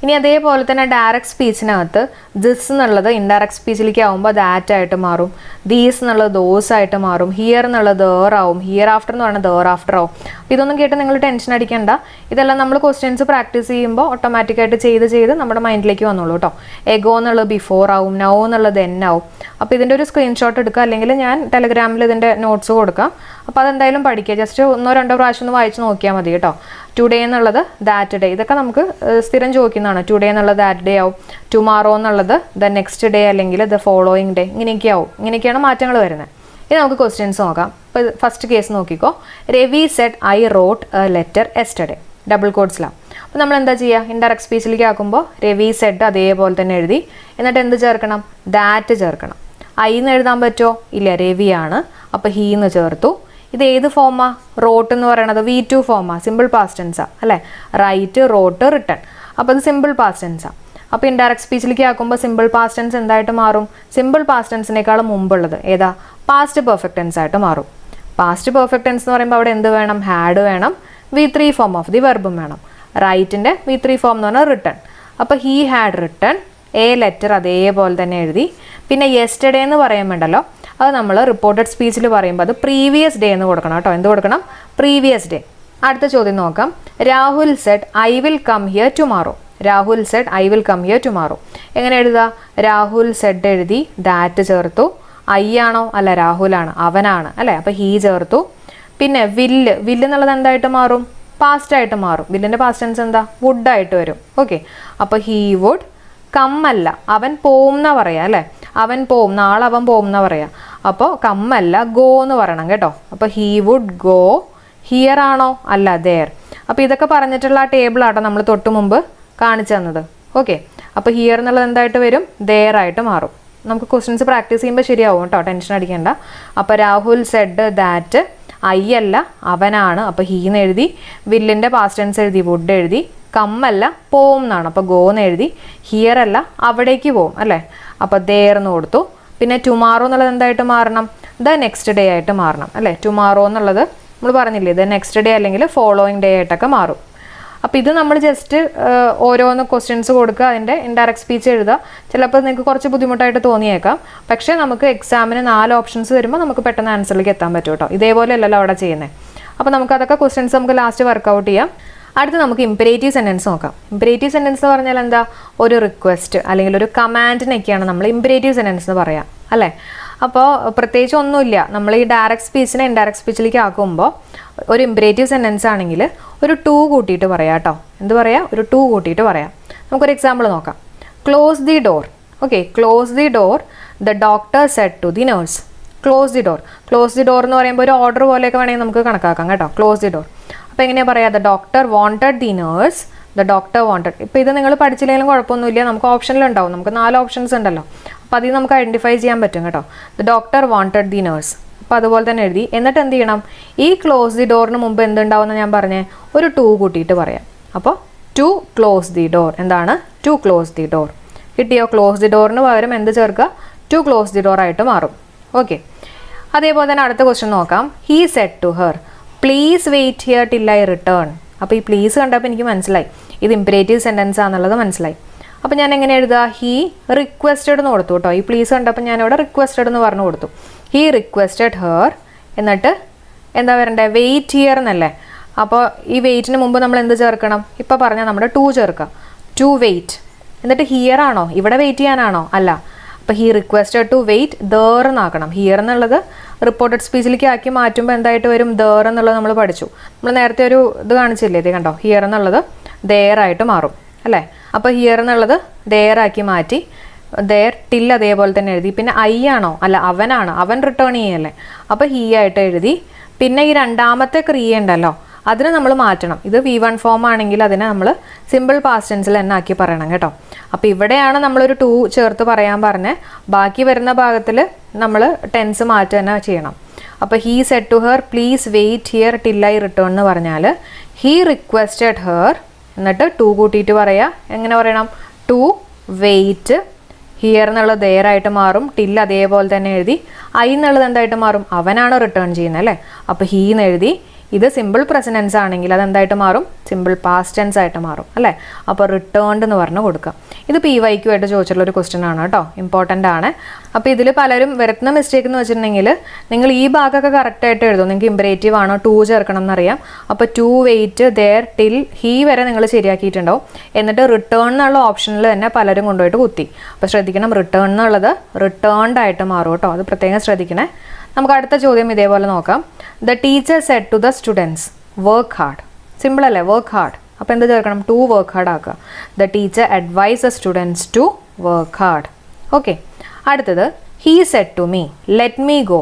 ഇനി അതേപോലെ തന്നെ ഡയറക്റ്റ് സ്പീച്ചിനകത്ത് ദിസ് എന്നുള്ളത് ഇൻഡയറക്റ്റ് സ്പീച്ചിലേക്ക് ആകുമ്പോൾ ദാറ്റ് ആയിട്ട് മാറും. ദീസ് എന്നുള്ളത് ദോസ് ആയിട്ട് മാറും. ഹിയർ എന്നുള്ളത് ദർ ആവും. ഹിയർ ആഫ്റ്റർ എന്ന് പറഞ്ഞാൽ ദർ ആഫ്റ്റർ ആവും. ഇതൊന്നും കേട്ട് നിങ്ങൾ ടെൻഷൻ അടിക്കേണ്ട. ഇതെല്ലാം നമ്മൾ ക്വസ്റ്റ്യൻസ് പ്രാക്ടീസ് ചെയ്യുമ്പോൾ ഓട്ടോമാറ്റിക്കായിട്ട് ചെയ്ത് നമ്മുടെ മൈൻഡിലേക്ക് വന്നോളൂ കേട്ടോ. എഗോ എന്നുള്ളത് ബിഫോർ ആവും. നൗ എന്നുള്ളത് ദെൻ ആവും. അപ്പോൾ ഇതിൻ്റെ ഒരു സ്ക്രീൻഷോട്ട് എടുക്കുക, അല്ലെങ്കിൽ ഞാൻ ടെലഗ്രാമിൽ ഇതിൻ്റെ നോട്ട്സ് കൊടുക്കാം. അപ്പോൾ അതെന്തായാലും പഠിക്കുക. ജസ്റ്റ് 1-2 പ്രാവശ്യം ഒന്ന് വായിച്ച് നോക്കിയാൽ മതി കേട്ടോ. ടുഡേ എന്നുള്ളത് ദാറ്റ് ഡേ, ഇതൊക്കെ നമുക്ക് സ്ഥിരം ചോദിക്കുന്നതാണ്. ടുഡേ എന്നുള്ളത് ദാറ്റ് ഡേ ആവും. ടുമാറോ എന്നുള്ളത് ദ നെക്സ്റ്റ് ഡേ അല്ലെങ്കിൽ ദ ഫോളോയിങ് ഡേ, ഇങ്ങനെയൊക്കെ ആവും. ഇങ്ങനെയൊക്കെയാണ് മാറ്റങ്ങൾ വരുന്നത്. ഇനി നമുക്ക് ക്വസ്റ്റ്യൻസ് നോക്കാം. ഇപ്പോൾ ഫസ്റ്റ് കേസ് നോക്കിക്കോ. Ravi said I wrote a letter yesterday. Double കോഡ്സിലാണ്. അപ്പോൾ നമ്മൾ എന്താ ചെയ്യുക? ഇൻഡയറക്റ്റ് സ്പീച്ചിലേക്ക് ആക്കുമ്പോൾ രവി സെഡ് അതേപോലെ തന്നെ എഴുതി. എന്നിട്ട് എന്ത് ചേർക്കണം? ദാറ്റ് ചേർക്കണം. ഐ എന്ന് എഴുതാൻ പറ്റുമോ? ഇല്ല, രവിയാണ്. അപ്പോൾ ഹീ എന്ന് ചേർത്തു. ഇത് ഏത് ഫോമാ? റോട്ട് എന്ന് പറയുന്നത് V2 ഫോമാ, സിമ്പിൾ പാസ്റ്റ് ടെൻസാ അല്ലേ. Write, wrote, written. അപ്പോൾ ഇത് സിമ്പിൾ പാസ്റ്റ് ടെൻസാ. അപ്പോൾ ഇൻഡയറക്റ്റ് സ്പീച്ചിലേക്ക് ആക്കുമ്പോൾ സിമ്പിൾ പാസ്റ്റ് ടെൻസ് എന്തായിട്ട് മാറും? സിമ്പിൾ പാസ്റ്റ് ടെൻസിനേക്കാളും മുമ്പുള്ളത് ഏതാ? പാസ്റ്റ് പെർഫെക്റ്റ് ടെൻസ് ആയിട്ട് മാറും. പാസ്റ്റ് പെർഫെക്റ്റ് ടെൻസ് എന്ന് പറയുമ്പോൾ അവിടെ എന്ത് വേണം? ഹാഡ് വേണം. V3 ഫോം ഓഫ് ദി വെർബും വേണം. റൈറ്റിൻ്റെ V3 ഫോം എന്ന് പറഞ്ഞാൽ റിട്ടൺ. അപ്പോൾ he had written A letter അതേപോലെ തന്നെ എഴുതി. പിന്നെ യെസ്റ്റർഡേ എന്ന് പറയുമ്പോണ്ടല്ലോ, അത് നമ്മൾ റിപ്പോർട്ടഡ് സ്പീച്ചിൽ പറയുമ്പോൾ അത് പ്രീവിയസ് ഡേ എന്ന് കൊടുക്കണം കേട്ടോ. എന്ത് കൊടുക്കണം? Previous day. അടുത്ത ചോദ്യം നോക്കാം. Rahul said I will come here tomorrow. Rahul said I will come here tomorrow. എങ്ങനെ എഴുതുക? രാഹുൽ സെഡ് എഴുതി, ദാറ്റ് ചേർത്തു. ഐ ആണോ? അല്ല, രാഹുലാണ്, അവനാണ് അല്ലേ. അപ്പോൾ ഹീ ചേർത്തു. പിന്നെ വില്ല് എന്നുള്ളത് എന്തായിട്ട് മാറും? പാസ്റ്റ് ആയിട്ട് മാറും. വില്ലിൻ്റെ പാസ്റ്റ് ടെൻസ് എന്താ? വുഡ് ആയിട്ട് വരും. ഓക്കെ, അപ്പോൾ ഹീ വുഡ് കം അല്ല, അവൻ പോവും എന്നാ പറയാ അല്ലേ. അവൻ പോവും, നാളെ അവൻ പോവും എന്നാ പറയാ. അപ്പോൾ കമ്മല്ല, ഗോ എന്ന് പറയണം കേട്ടോ. അപ്പോൾ ഹീ വുഡ് ഗോ. ഹിയർ ആണോ? അല്ല, ദേർ. അപ്പോൾ ഇതൊക്കെ പറഞ്ഞിട്ടുള്ള ആ ടേബിൾ ആട്ടോ നമ്മൾ തൊട്ട് മുമ്പ് കാണിച്ചു തന്നത്. ഓക്കെ, അപ്പോൾ ഹിയർ എന്നുള്ളത് എന്തായിട്ട് വരും? ദേർ ആയിട്ട് മാറും. നമുക്ക് ക്വസ്റ്റ്യൻസ് പ്രാക്ടീസ് ചെയ്യുമ്പോൾ ശരിയാവും കേട്ടോ, ടെൻഷൻ അടിക്കേണ്ട. അപ്പോൾ രാഹുൽ സെഡ് ദാറ്റ്, ഐ അല്ല, അവനാണ്. അപ്പോൾ ഹീന്ന് എഴുതി. വില്ലിൻ്റെ പാസ്റ്റ് ടെൻസ് എഴുതി, വുഡ് എഴുതി. കമ്മല്ല, പോവും എന്നാണ്. അപ്പോൾ ഗോ എന്ന് എഴുതി. ഹിയർ അല്ല, അവിടേക്ക് പോവും അല്ലേ. അപ്പോൾ ദേർ എന്ന് കൊടുത്തു. പിന്നെ ടുമാറോ എന്നുള്ളത് എന്തായിട്ട് മാറണം? ദ നെക്സ്റ്റ് ഡേ ആയിട്ട് മാറണം അല്ലേ. ടുമാറോ എന്നുള്ളത് നമ്മൾ പറഞ്ഞില്ലേ, ദ നെക്സ്റ്റ് ഡേ അല്ലെങ്കിൽ ഫോളോയിങ് ഡേ ആയിട്ടൊക്കെ മാറും. അപ്പോൾ ഇത് നമ്മൾ ജസ്റ്റ് ഓരോന്ന് ക്വസ്റ്റ്യൻസ് കൊടുക്കുക, അതിൻ്റെ ഇൻഡയറക്റ്റ് സ്പീച്ച് എഴുതുക. ചിലപ്പോൾ നിങ്ങൾക്ക് കുറച്ച് ബുദ്ധിമുട്ടായിട്ട് തോന്നിയേക്കാം. പക്ഷേ നമുക്ക് എക്സാമിന് 4 ഓപ്ഷൻസ് വരുമ്പോൾ നമുക്ക് പെട്ടെന്ന് ആൻസറിലേക്ക് എത്താൻ പറ്റും കേട്ടോ. ഇതേപോലെ അല്ലല്ലോ അവിടെ ചെയ്യുന്നത്. അപ്പോൾ നമുക്കതൊക്കെ ക്വസ്റ്റ്യൻസ് നമുക്ക് ലാസ്റ്റ് വർക്കൗട്ട് ചെയ്യാം. അടുത്ത് നമുക്ക് ഇംപെരേറ്റീവ് സെൻറ്റൻസ് നോക്കാം. ഇംപെരേറ്റീവ് സെൻറ്റൻസ് എന്ന് പറഞ്ഞാൽ എന്താ? ഒരു റിക്വസ്റ്റ് അല്ലെങ്കിൽ ഒരു കമാൻഡിനൊക്കെയാണ് നമ്മൾ ഇംപെരേറ്റീവ് സെൻറ്റൻസ് എന്ന് പറയാം അല്ലേ. അപ്പോൾ പ്രത്യേകിച്ച് ഒന്നുമില്ല. നമ്മൾ ഈ ഡയറക്റ്റ് സ്പീച്ചിനെ ഇൻഡയറക്റ്റ് സ്പീച്ചിലേക്ക് ആക്കുമ്പോൾ ഒരു ഇംപെരേറ്റീവ് സെൻറ്റൻസ് ആണെങ്കിൽ ഒരു ടു കൂട്ടിയിട്ട് പറയാം കേട്ടോ. എന്ത് പറയാം? ഒരു ടു കൂട്ടിയിട്ട് പറയാം. നമുക്കൊരു എക്സാമ്പിൾ നോക്കാം. Close the door. Okay, close the door the doctor said to the nurse. Close the door. Close the door എന്ന് പറയുമ്പോൾ ഒരു ഓർഡർ പോലെയൊക്കെ വേണമെങ്കിൽ നമുക്ക് കണക്കാക്കാം കേട്ടോ. Close the door. അപ്പോൾ എങ്ങനെയാണ് പറയുക? The doctor wanted the nurse. The doctor wanted. ഇപ്പോൾ ഇത് നിങ്ങൾ പഠിച്ചില്ലെങ്കിലും കുഴപ്പമൊന്നുമില്ല, നമുക്ക് ഓപ്ഷനിലുണ്ടാവും. നമുക്ക് 4 ഓപ്ഷൻസ് ഉണ്ടല്ലോ, അപ്പോൾ അതിൽ നമുക്ക് ഐഡൻറ്റിഫൈ ചെയ്യാൻ പറ്റും കേട്ടോ. The doctor wanted the nurse. അപ്പോൾ അതുപോലെ തന്നെ എഴുതി. എന്നിട്ട് എന്ത് ചെയ്യണം? ഈ ക്ലോസ് ദി ഡോറിന് മുമ്പ് എന്തുണ്ടാവുമെന്ന് ഞാൻ പറഞ്ഞേ, ഒരു 2 കൂട്ടിയിട്ട് പറയാം. അപ്പോൾ ടു ക്ലോസ് ദി ഡോർ. എന്താണ്? To close the door. കിട്ടിയോ? ക്ലോസ് ദി ഡോറിന് പകരം എന്ത് ചേർക്കുക? ടു ക്ലോസ് ദി ഡോർ ആയിട്ട് മാറും. ഓക്കെ, അതേപോലെ തന്നെ അടുത്ത ക്വസ്റ്റ്യൻ നോക്കാം. He said to her please wait here till I return. അപ്പോൾ ഈ പ്ലീസ് കണ്ടപ്പോൾ എനിക്ക് മനസ്സിലായി ഇത് ഇംപരേറ്റീവ് സെൻറ്റൻസ് ആണെന്നുള്ളത് മനസ്സിലായി. അപ്പോൾ ഞാൻ എങ്ങനെ എഴുതുക? ഹീ റിക്വസ്റ്റഡ് എന്ന് കൊടുത്തു കേട്ടോ. ഈ പ്ലീസ് കണ്ടപ്പോൾ ഞാനിവിടെ റിക്വസ്റ്റഡ് എന്ന് പറഞ്ഞു കൊടുത്തു. He requested her. എന്നിട്ട് എന്താ വരണ്ടേ? വെയിറ്റ് ഹിയർ എന്നല്ലേ. അപ്പോൾ ഈ വെയിറ്റിന് മുമ്പ് നമ്മൾ എന്ത് ചേർക്കണം? ഇപ്പോൾ പറഞ്ഞാൽ നമ്മുടെ ടു ചേർക്കുക. To wait. എന്നിട്ട് ഹിയർ ആണോ? ഇവിടെ വെയിറ്റ് ചെയ്യാനാണോ? അല്ല. അപ്പോൾ he requested to wait there എന്നാക്കണം. ഹിയർ എന്നുള്ളത് റിപ്പോർട്ടഡ് സ്പീച്ചിലേക്ക് ആക്കി മാറ്റുമ്പോൾ എന്തായിട്ട് വരും? ദർ എന്നുള്ളത് നമ്മൾ പഠിച്ചു. നമ്മൾ നേരത്തെ ഒരു ഇത് കാണിച്ചില്ലേ? ഇത് കണ്ടോ? ഹിയർ എന്നുള്ളത് ദെയർ ആയിട്ട് മാറും അല്ലേ. അപ്പോൾ ഹിയർ എന്നുള്ളത് ദെയർ ആക്കി മാറ്റി. ദെയർ ടിൽ അതേപോലെ തന്നെ എഴുതി. പിന്നെ ഐ ആണോ? അല്ല, അവനാണ്. അവൻ റിട്ടേൺ ചെയ്യല്ലേ. അപ്പോൾ ഹീ ആയിട്ട് എഴുതി. പിന്നെ ഈ രണ്ടാമത്തെ ക്രിയ ഉണ്ടല്ലോ, അതിനെ നമ്മൾ മാറ്റണം. ഇത് V1 ഫോം ആണെങ്കിൽ അതിനെ നമ്മൾ സിമ്പിൾ പാസ്റ്റ് ടെൻസിൽ തന്നെ ആക്കി പറയണം കേട്ടോ. അപ്പോൾ ഇവിടെയാണ് നമ്മളൊരു 2 ചേർത്ത് പറയാൻ പറഞ്ഞ്, ബാക്കി വരുന്ന ഭാഗത്തിൽ നമ്മൾ ടെൻസ് മാറ്റുക തന്നെ ചെയ്യണം. അപ്പോൾ he said to her please wait here till I return എന്ന് പറഞ്ഞാൽ ഹീ റിക്വസ്റ്റഡ് ഹെർ എന്നിട്ട് 2 കൂട്ടിയിട്ട് പറയാം. എങ്ങനെ പറയണം? To wait. ഹിയർ എന്നുള്ളത് ദെയർ ആയിട്ട് മാറും. ടിൽ അതേപോലെ തന്നെ എഴുതി. ഐ എന്നുള്ളത് എന്തായിട്ട് മാറും? അവനാണ് റിട്ടേൺ ചെയ്യുന്നത് അല്ലേ. അപ്പോൾ ഹീ എന്ന് എഴുതി. ഇത് സിമ്പിൾ പ്രസൻസ് ആണെങ്കിൽ അതെന്തായിട്ട് മാറും? സിമ്പിൾ പാസ്റ്റ് ടെൻസ് ആയിട്ട് മാറും അല്ലേ. അപ്പോൾ റിട്ടേൺഡ് എന്ന് പറഞ്ഞ് കൊടുക്കാം. ഇത് PYQ ആയിട്ട് ചോദിച്ചിട്ടുള്ള ഒരു ക്വസ്റ്റ്യൻ ആണ് കേട്ടോ. ഇമ്പോർട്ടൻ്റ് ആണ്. അപ്പോൾ ഇതിൽ പലരും വരുത്തുന്ന മിസ്റ്റേക്ക് എന്ന് വെച്ചിട്ടുണ്ടെങ്കിൽ നിങ്ങൾ ഈ ഭാഗമൊക്കെ കറക്റ്റായിട്ട് എഴുതും. നിങ്ങൾക്ക് ഇമ്പറേറ്റീവ് ആണോ 2 ചേർക്കണം എന്നറിയാം. അപ്പോൾ to wait there till he വരെ നിങ്ങൾ ശരിയാക്കിയിട്ടുണ്ടാവും. എന്നിട്ട് റിട്ടേൺ എന്നുള്ള ഓപ്ഷനിൽ തന്നെ പലരും കൊണ്ടുപോയിട്ട് കുത്തി. അപ്പോൾ ശ്രദ്ധിക്കണം, റിട്ടേൺ എന്നുള്ളത് റിട്ടേൺഡ് ആയിട്ട് മാറും കേട്ടോ. അത് പ്രത്യേകം ശ്രദ്ധിക്കണേ. നമുക്ക് അടുത്ത ചോദ്യം ഇതേപോലെ നോക്കാം. The teacher said to the students work hard. Simple അല്ലേ? Work hard. അപ്പോൾ എന്ത് ചേർക്കണം? ടു വർക്ക് ഹാർഡ് ആക്കുക. The teacher advised the students to work hard. Okay, അടുത്തത് he said to me let me go.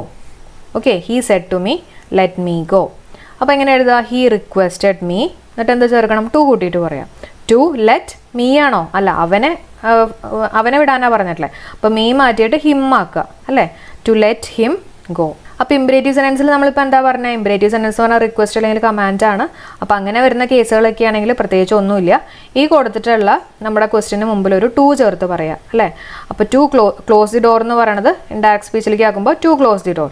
Okay, he said to me let me go. അപ്പോൾ എങ്ങനെ എഴുതുക? He requested me. എന്നിട്ട് എന്ത് ചേർക്കണം? ടു കൂട്ടിയിട്ട് പറയാം. ടു ലെറ്റ് മീ ആണോ? അല്ല, അവനെ വിടാനാണ് പറഞ്ഞിട്ടില്ലേ. അപ്പോൾ മീ മാറ്റിയിട്ട് ഹിം ആക്കുക അല്ലേ. To let him go. അപ്പോൾ ഇമ്പരേറ്റീവ് സെൻറ്റൻസിൽ നമ്മളിപ്പോൾ എന്താ പറഞ്ഞത്? ഇമ്പരേറ്റീവ് സെൻറ്റൻസ് പറഞ്ഞാൽ റിക്വസ്റ്റ് അല്ലെങ്കിൽ കമാൻഡ് ആണ്. അപ്പോൾ അങ്ങനെ വരുന്ന കേസുകളൊക്കെ ആണെങ്കിൽ പ്രത്യേകിച്ച് ഒന്നുമില്ല. ഈ കൊടുത്തിട്ടുള്ള നമ്മുടെ ക്വസ്റ്റിന് മുമ്പിൽ ഒരു 2 ചേർത്ത് പറയാം അല്ലേ. അപ്പോൾ ടു ക്ലോസ് ദി ഡോർ എന്ന് പറയുന്നത് ഇൻഡയറക്റ്റ് സ്പീച്ചിലേക്ക് ആക്കുമ്പോൾ to close the door.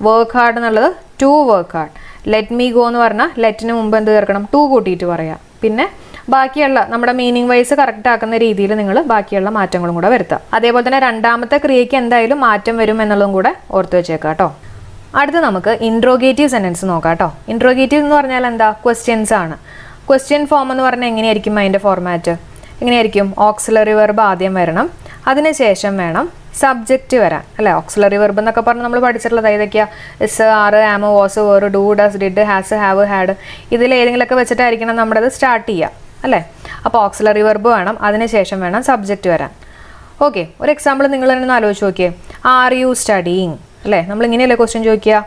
Work hard എന്നുള്ളത് to work hard. Let me go എന്ന് പറഞ്ഞാൽ ലെറ്റിന് മുമ്പ് എന്ത് ചേർക്കണം? 2 കൂട്ടിയിട്ട് പറയാം. പിന്നെ ബാക്കിയുള്ള നമ്മുടെ മീനിങ് വൈസ് കറക്റ്റ് ആക്കുന്ന രീതിയിൽ നിങ്ങൾ ബാക്കിയുള്ള മാറ്റങ്ങളും കൂടെ വരുത്തുക. അതേപോലെ തന്നെ രണ്ടാമത്തെ ക്രിയയ്ക്ക് എന്തായാലും മാറ്റം വരും എന്നുള്ളതും കൂടെ ഓർത്ത് വെച്ചേക്കാം കേട്ടോ. അടുത്ത് നമുക്ക് ഇൻട്രോഗേറ്റീവ് സെൻറ്റൻസ് നോക്കാം കേട്ടോ. ഇൻട്രോഗേറ്റീവ് എന്ന് പറഞ്ഞാൽ എന്താ? ക്വസ്റ്റ്യൻസ് ആണ്. ക്വസ്റ്റ്യൻ ഫോം എന്ന് പറഞ്ഞാൽ എങ്ങനെയായിരിക്കും അതിൻ്റെ ഫോർമാറ്റ്? എങ്ങനെയായിരിക്കും? ഓക്സിലറി വെർബ് ആദ്യം വരണം, അതിനുശേഷം വേണം സബ്ജക്റ്റ് വരാൻ അല്ലേ. ഓക്സിലറി വെർബ് എന്നൊക്കെ പറഞ്ഞ് നമ്മൾ പഠിച്ചിട്ടുള്ളത് ഏതൊക്കെയാണ്? Is, are, am, was, were, do, does, did, has, have, had. ഇതിൽ ഏതെങ്കിലുമൊക്കെ വെച്ചിട്ടായിരിക്കണം നമ്മുടേത് സ്റ്റാർട്ട് ചെയ്യുക അല്ലേ. അപ്പോൾ ഓക്സിലറി വെർബ് വേണം, അതിനുശേഷം വേണം സബ്ജക്റ്റ് വരാൻ. ഓക്കെ, ഒരു എക്സാമ്പിൾ നിങ്ങൾ തന്നെ ഒന്ന് ആലോചിച്ച് നോക്കിയേ. ആർ യു സ്റ്റഡിയിങ് അല്ലേ. നമ്മളിങ്ങനെയല്ലേ ക്വസ്റ്റ്യൻ ചോദിക്കുക?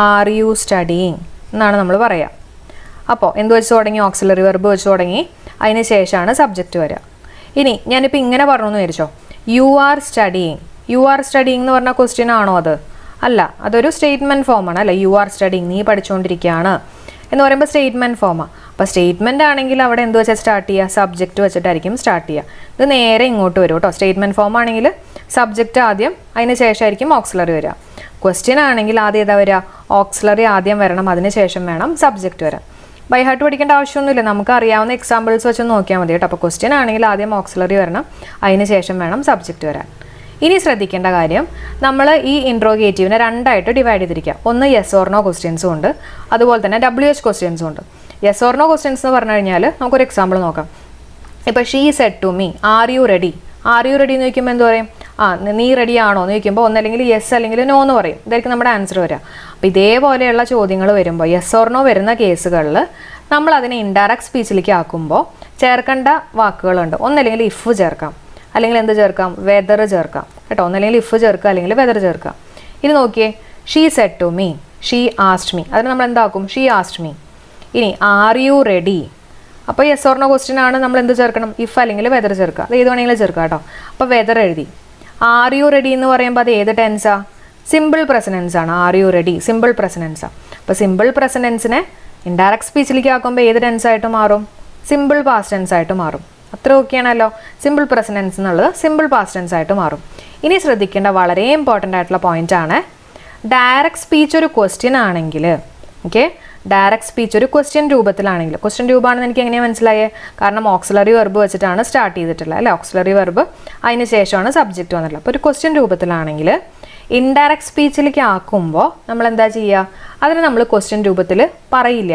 ആർ യു സ്റ്റഡിയിങ് എന്നാണ് നമ്മൾ പറയുക. അപ്പോൾ എന്ത് വെച്ച് തുടങ്ങി? ഓക്സിലറി വെർബ് വെച്ച് തുടങ്ങി, അതിന് ശേഷമാണ് സബ്ജക്റ്റ് വരിക. ഇനി ഞാനിപ്പോൾ ഇങ്ങനെ പറഞ്ഞു എന്ന് വിചാരിച്ചോ, you are studying. You are studying എന്ന് പറഞ്ഞ ക്വസ്റ്റ്യൻ ആണോ അത്? അല്ല, അതൊരു സ്റ്റേറ്റ്മെൻറ്റ് ഫോമാണ് അല്ലേ. യു ആർ സ്റ്റഡിയിങ്, നീ പഠിച്ചുകൊണ്ടിരിക്കുകയാണ് എന്ന് പറയുമ്പോൾ സ്റ്റേറ്റ്മെൻറ്റ് ഫോമാണ്. അപ്പോൾ സ്റ്റേറ്റ്മെൻറ്റ് ആണെങ്കിൽ അവിടെ എന്ത് വെച്ചാൽ സ്റ്റാർട്ട് ചെയ്യുക? സബ്ജക്റ്റ് വെച്ചിട്ടായിരിക്കും സ്റ്റാർട്ട് ചെയ്യുക. ഇത് നേരെ ഇങ്ങോട്ട് വരും കേട്ടോ. സ്റ്റേറ്റ്മെൻറ്റ് ഫോം ആണെങ്കിൽ സബ്ജക്റ്റ് ആദ്യം, അതിന് ശേഷമായിരിക്കും ഓക്സിലറി വരിക. ക്വസ്റ്റ്യൻ ആണെങ്കിൽ ആദ്യം ഏതാ വരിക? ഓക്സിലറി ആദ്യം വരണം, അതിന് ശേഷം വേണം സബ്ജക്റ്റ് വരാൻ. ബൈ ഹാർട്ട് പഠിക്കേണ്ട ആവശ്യമൊന്നുമില്ല, നമുക്ക് അറിയാവുന്ന എക്സാമ്പിൾസ് വെച്ച് നോക്കിയാൽ മതി കേട്ടോ. അപ്പോൾ ക്വസ്റ്റ്യൻ ആണെങ്കിൽ ആദ്യം ഓക്സിലറി വരണം, അതിന് ശേഷം വേണം സബ്ജക്റ്റ് വരാൻ. ഇനി ശ്രദ്ധിക്കേണ്ട കാര്യം, നമ്മൾ ഈ ഇൻട്രോഗേറ്റീവിനെ രണ്ടായിട്ട് ഡിവൈഡ് ചെയ്തിരിക്കുക. ഒന്ന് യെസ് ഓർ നോ ക്വസ്റ്റ്യൻസും ഉണ്ട്, അതുപോലെ തന്നെ WH ക്വസ്റ്റ്യൻസും ഉണ്ട്. യെസ് ഓർ നോ ക്വസ്റ്റ്യൻസ് എന്ന് പറഞ്ഞു കഴിഞ്ഞാൽ നമുക്കൊരു എക്സാമ്പിൾ നോക്കാം. ഇപ്പോൾ she said to me are you ready. Are you ready എന്ന് ചോദിക്കുമ്പോൾ എന്ത് പറയും? നീ റെഡി ആണോ എന്ന് ചോദിക്കുമ്പോൾ ഒന്നല്ലെങ്കിൽ യെസ് അല്ലെങ്കിൽ നോ എന്ന് പറയും. ഇതായിരിക്കും നമ്മുടെ ആൻസർ വരിക. അപ്പോൾ ഇതേപോലെയുള്ള ചോദ്യങ്ങൾ വരുമ്പോൾ യെസ് ഓർ നോ വരുന്ന കേസുകളിൽ നമ്മൾ അതിനെ ഇൻഡയറക്റ്റ് സ്പീച്ചിലേക്ക് ആക്കുമ്പോൾ ചേർക്കേണ്ട വാക്കുകളുണ്ട്. ഒന്നല്ലെങ്കിൽ ഇഫ് ചേർക്കാം, അല്ലെങ്കിൽ എന്ത് ചേർക്കാം, വെദർ ചേർക്കാം കേട്ടോ. ഒന്നല്ലെങ്കിൽ ഇഫ് ചേർക്കുക അല്ലെങ്കിൽ വെദർ ചേർക്കാം. ഇനി നോക്കിയേ, she said to me, she asked me, അതിന് നമ്മൾ എന്താക്കും, ഷീ ആസ്ക്ഡ് മീ. ഇനി ആർ യു റെഡി, അപ്പോൾ യെസ് ഓർ നോ ക്വസ്റ്റ്യൻ ആണ്, നമ്മൾ എന്ത് ചേർക്കണം, ഇഫ് അല്ലെങ്കിൽ വെദർ ചേർക്കുക. അത് ഏത് വേണമെങ്കിലും ചേർക്കുക കേട്ടോ. അപ്പോൾ വെദർ എഴുതി. ആർ യു റെഡി എന്ന് പറയുമ്പോൾ അത് ഏത് ടെൻസാ, സിമ്പിൾ പ്രസനൻസ് ആണ്. ആർ യു റെഡി സിമ്പിൾ പ്രസനൻസാണ്. അപ്പോൾ സിമ്പിൾ പ്രസനൻസിനെ ഇൻഡയറക്റ്റ് സ്പീച്ചിലേക്ക് ആക്കുമ്പോൾ ഏത് ടെൻസായിട്ട് മാറും, സിമ്പിൾ പാസ്റ്റ് ടെൻസ് ആയിട്ട് മാറും. അത്ര ഓക്കെയാണല്ലോ. സിമ്പിൾ പ്രസനൻസ് എന്നുള്ളത് സിമ്പിൾ പാസ്റ്റ് ടെൻസ് ആയിട്ട് മാറും. ഇനി ശ്രദ്ധിക്കേണ്ട വളരെ ഇമ്പോർട്ടൻ്റ് ആയിട്ടുള്ള പോയിന്റ് ആണ്, ഡയറക്റ്റ് സ്പീച്ച് ഒരു ക്വസ്റ്റ്യൻ ആണെങ്കിൽ, ഓക്കെ, ഡയറക്റ്റ് സ്പീച്ച് ഒരു ക്വസ്റ്റ്യൻ രൂപത്തിലാണെങ്കിൽ, ക്വസ്റ്റ്യൻ രൂപമാണെന്ന് എനിക്ക് എങ്ങനെയാണ് മനസ്സിലായേ, കാരണം ഓക്സിലറി വെർബ് വെച്ചിട്ടാണ് സ്റ്റാർട്ട് ചെയ്തിട്ടുള്ളത് അല്ലേ, ഓക്സിലറി വെർബ് അതിന് ശേഷമാണ് സബ്ജക്റ്റ് വന്നിട്ടുള്ളത്. അപ്പോൾ ഒരു ക്വസ്റ്റ്യൻ രൂപത്തിലാണെങ്കിൽ ഇൻഡയറക്റ്റ് സ്പീച്ചിലേക്ക് ആക്കുമ്പോൾ നമ്മൾ എന്താ ചെയ്യുക, അതിന് നമ്മൾ ക്വസ്റ്റ്യൻ രൂപത്തിൽ പറയില്ല.